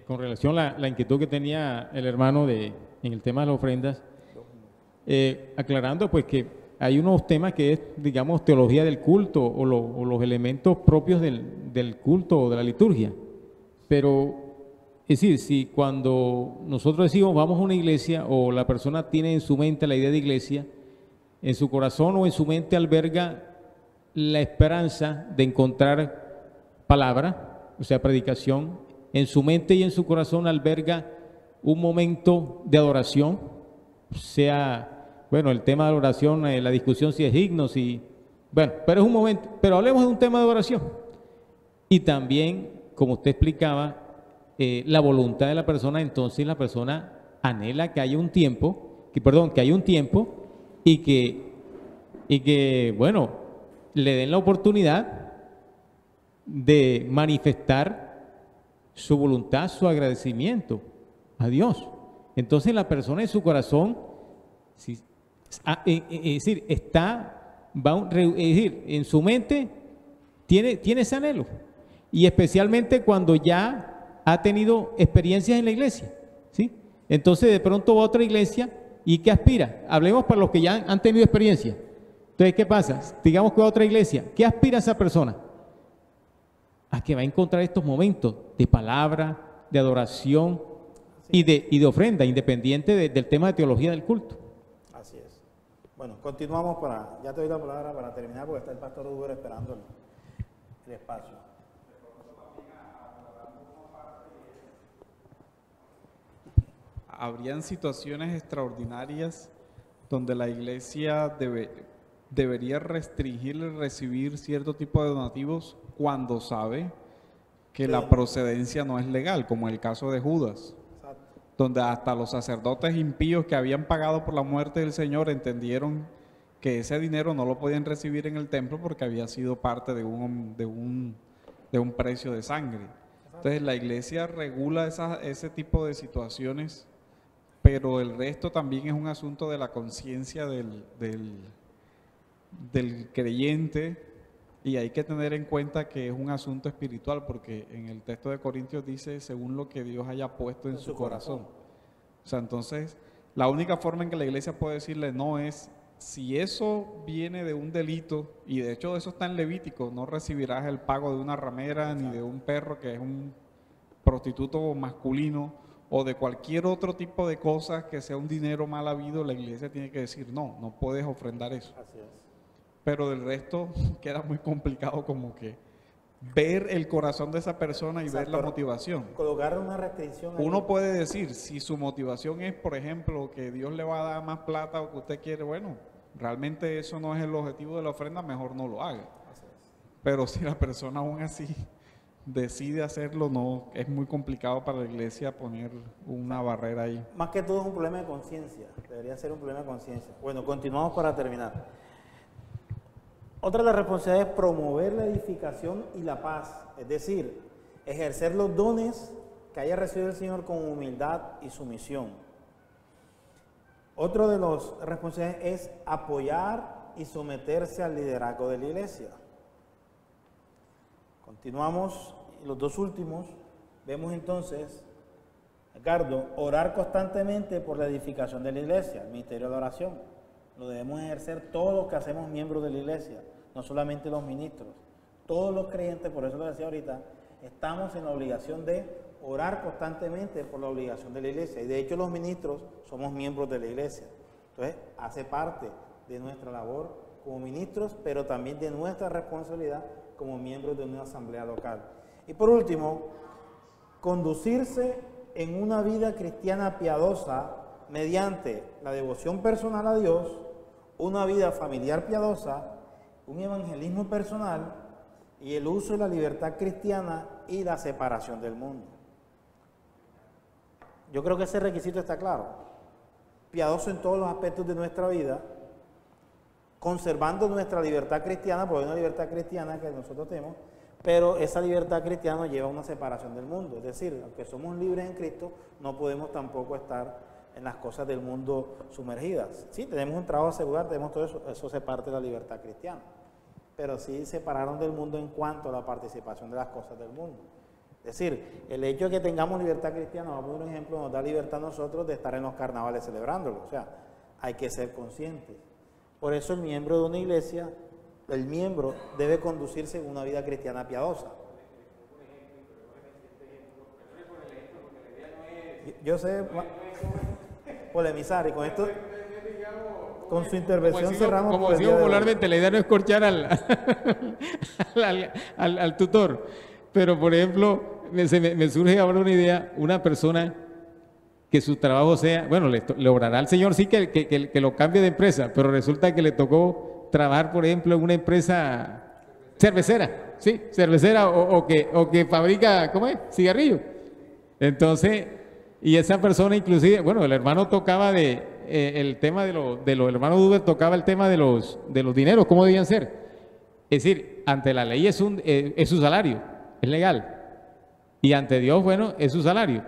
Con relación a la inquietud que tenía el hermano en el tema de las ofrendas, aclarando pues que hay unos temas que es, digamos, teología del culto o los elementos propios del culto o de la liturgia. Pero, es decir, si cuando nosotros decimos vamos a una iglesia o la persona tiene en su mente la idea de iglesia, en su corazón o en su mente alberga la esperanza de encontrar palabra, o sea, predicación, en su mente y en su corazón alberga un momento de adoración, sea, bueno, el tema de la oración, la discusión si es himno, bueno, pero es un momento, pero hablemos de un tema de adoración. Y también, como usted explicaba, la voluntad de la persona, entonces la persona anhela que haya un tiempo, y que, bueno, le den la oportunidad de manifestar su voluntad, su agradecimiento a Dios. Entonces la persona en su corazón, es decir, en su mente tiene ese anhelo. Y especialmente cuando ya ha tenido experiencias en la iglesia, ¿sí? Entonces de pronto va a otra iglesia y ¿qué aspira? Hablemos para los que ya han tenido experiencia. Entonces, ¿qué pasa? Digamos que va a otra iglesia. ¿Qué aspira esa persona? A que va a encontrar estos momentos de palabra, de adoración y de ofrenda, independiente del tema de teología del culto. Así es. Bueno, continuamos ya te doy la palabra para terminar porque está el pastor Uber esperando el espacio. Habrían situaciones extraordinarias donde la iglesia debería restringir recibir cierto tipo de donativos cuando sabe que la procedencia no es legal, como el caso de Judas, donde hasta los sacerdotes impíos que habían pagado por la muerte del Señor entendieron que ese dinero no lo podían recibir en el templo porque había sido parte de un precio de sangre. Entonces la iglesia regula ese tipo de situaciones, pero el resto también es un asunto de la conciencia del creyente, y hay que tener en cuenta que es un asunto espiritual, porque en el texto de Corintios dice según lo que Dios haya puesto en su corazón. O sea, entonces la única forma en que la iglesia puede decirle no es si eso viene de un delito, y de hecho eso está en Levítico, no recibirás el pago de una ramera ni de un perro que es un prostituto masculino, o de cualquier otro tipo de cosas que sea un dinero mal habido. La iglesia tiene que decir no puedes ofrendar eso. Así es. Pero del resto queda muy complicado como que ver el corazón de esa persona y ver la motivación. Colocar una restricción ahí. Uno puede decir, si su motivación es, por ejemplo, que Dios le va a dar más plata o que usted quiere, bueno, realmente eso no es el objetivo de la ofrenda, mejor no lo haga. Así es. Pero si la persona aún así decide hacerlo, no, es muy complicado para la iglesia poner una barrera ahí. Más que todo es un problema de conciencia, debería ser un problema de conciencia. Bueno, continuamos para terminar. Otra de las responsabilidades es promover la edificación y la paz, es decir, ejercer los dones que haya recibido el Señor con humildad y sumisión. Otro de las responsabilidades es apoyar y someterse al liderazgo de la iglesia. Continuamos, los dos últimos, vemos entonces, Ricardo, orar constantemente por la edificación de la iglesia, el ministerio de la oración. Lo debemos ejercer todos los que hacemos miembros de la iglesia, no solamente los ministros. Todos los creyentes, por eso lo decía ahorita, estamos en la obligación de orar constantemente por la obligación de la iglesia. Y de hecho los ministros somos miembros de la iglesia. Entonces, hace parte de nuestra labor como ministros, pero también de nuestra responsabilidad como miembros de una asamblea local. Y por último, conducirse en una vida cristiana piadosa mediante la devoción personal a Dios, una vida familiar piadosa, un evangelismo personal y el uso de la libertad cristiana y la separación del mundo. Yo creo que ese requisito está claro. Piadoso en todos los aspectos de nuestra vida, conservando nuestra libertad cristiana, porque hay una libertad cristiana que nosotros tenemos, pero esa libertad cristiana nos lleva a una separación del mundo. Es decir, aunque somos libres en Cristo, no podemos tampoco estar en las cosas del mundo sumergidas. Sí, tenemos un trabajo asegurado, tenemos todo eso, eso es parte de la libertad cristiana. Pero sí separaron del mundo en cuanto a la participación de las cosas del mundo. Es decir, el hecho de que tengamos libertad cristiana, vamos a poner un ejemplo, nos da libertad a nosotros de estar en los carnavales celebrándolo. O sea, hay que ser conscientes. Por eso el miembro de una iglesia, el miembro debe conducirse en una vida cristiana piadosa. Yo sé polemizar y con esto, con su intervención cerramos. Como decía popularmente, la idea no es corchar al tutor, pero por ejemplo, me surge ahora una idea, una persona que su trabajo sea, bueno, le obrará al Señor sí que lo cambie de empresa, pero resulta que le tocó trabajar, por ejemplo, en una empresa cervecera, ¿sí? Cervecera o que fabrica, ¿cómo es? Cigarrillos. Entonces, y esa persona inclusive, bueno, el hermano tocaba el tema de los hermanos Uber tocaba el tema de los dineros, cómo debían ser. Es decir, ante la ley es su salario, es legal. Y ante Dios, bueno, es su salario.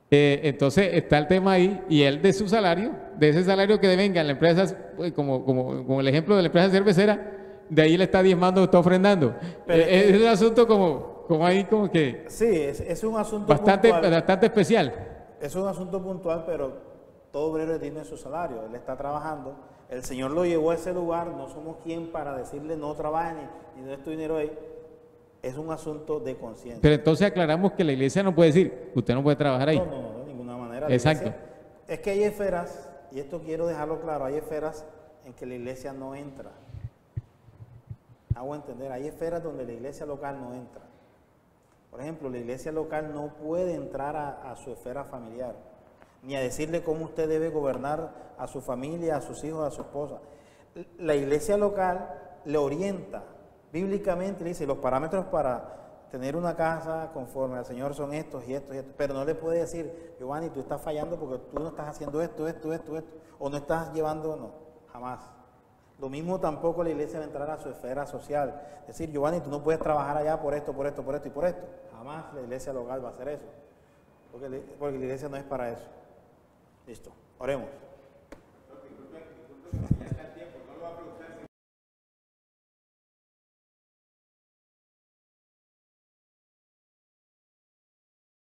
Entonces está el tema ahí, y él de su salario, de ese salario que devenga en la empresa, como el ejemplo de la empresa cervecera, de ahí le está diezmando, está ofrendando. Es un asunto como ahí, como que... Sí, es un asunto bastante especial. Es un asunto puntual, pero todo obrero tiene su salario. Él está trabajando, el Señor lo llevó a ese lugar, no somos quien para decirle no trabaje ni no es tu dinero ahí. Es un asunto de conciencia. Pero entonces aclaramos que la iglesia no puede decir, usted no puede trabajar ahí. No, de ninguna manera. Exacto. Es que hay esferas, y esto quiero dejarlo claro, hay esferas en que la iglesia no entra. Hago entender, hay esferas donde la iglesia local no entra. Por ejemplo, la iglesia local no puede entrar a su esfera familiar, ni a decirle cómo usted debe gobernar a su familia, a sus hijos, a su esposa. La iglesia local le orienta bíblicamente, le dice los parámetros para tener una casa conforme al Señor son estos y estos y estos, pero no le puede decir, Giovanni, tú estás fallando porque tú no estás haciendo esto, o no estás llevando, no, jamás. Lo mismo tampoco la iglesia va a entrar a su esfera social, decir, Giovanni, tú no puedes trabajar allá por esto y por esto. Jamás la iglesia local va a hacer eso, porque la iglesia no es para eso. Listo, oremos.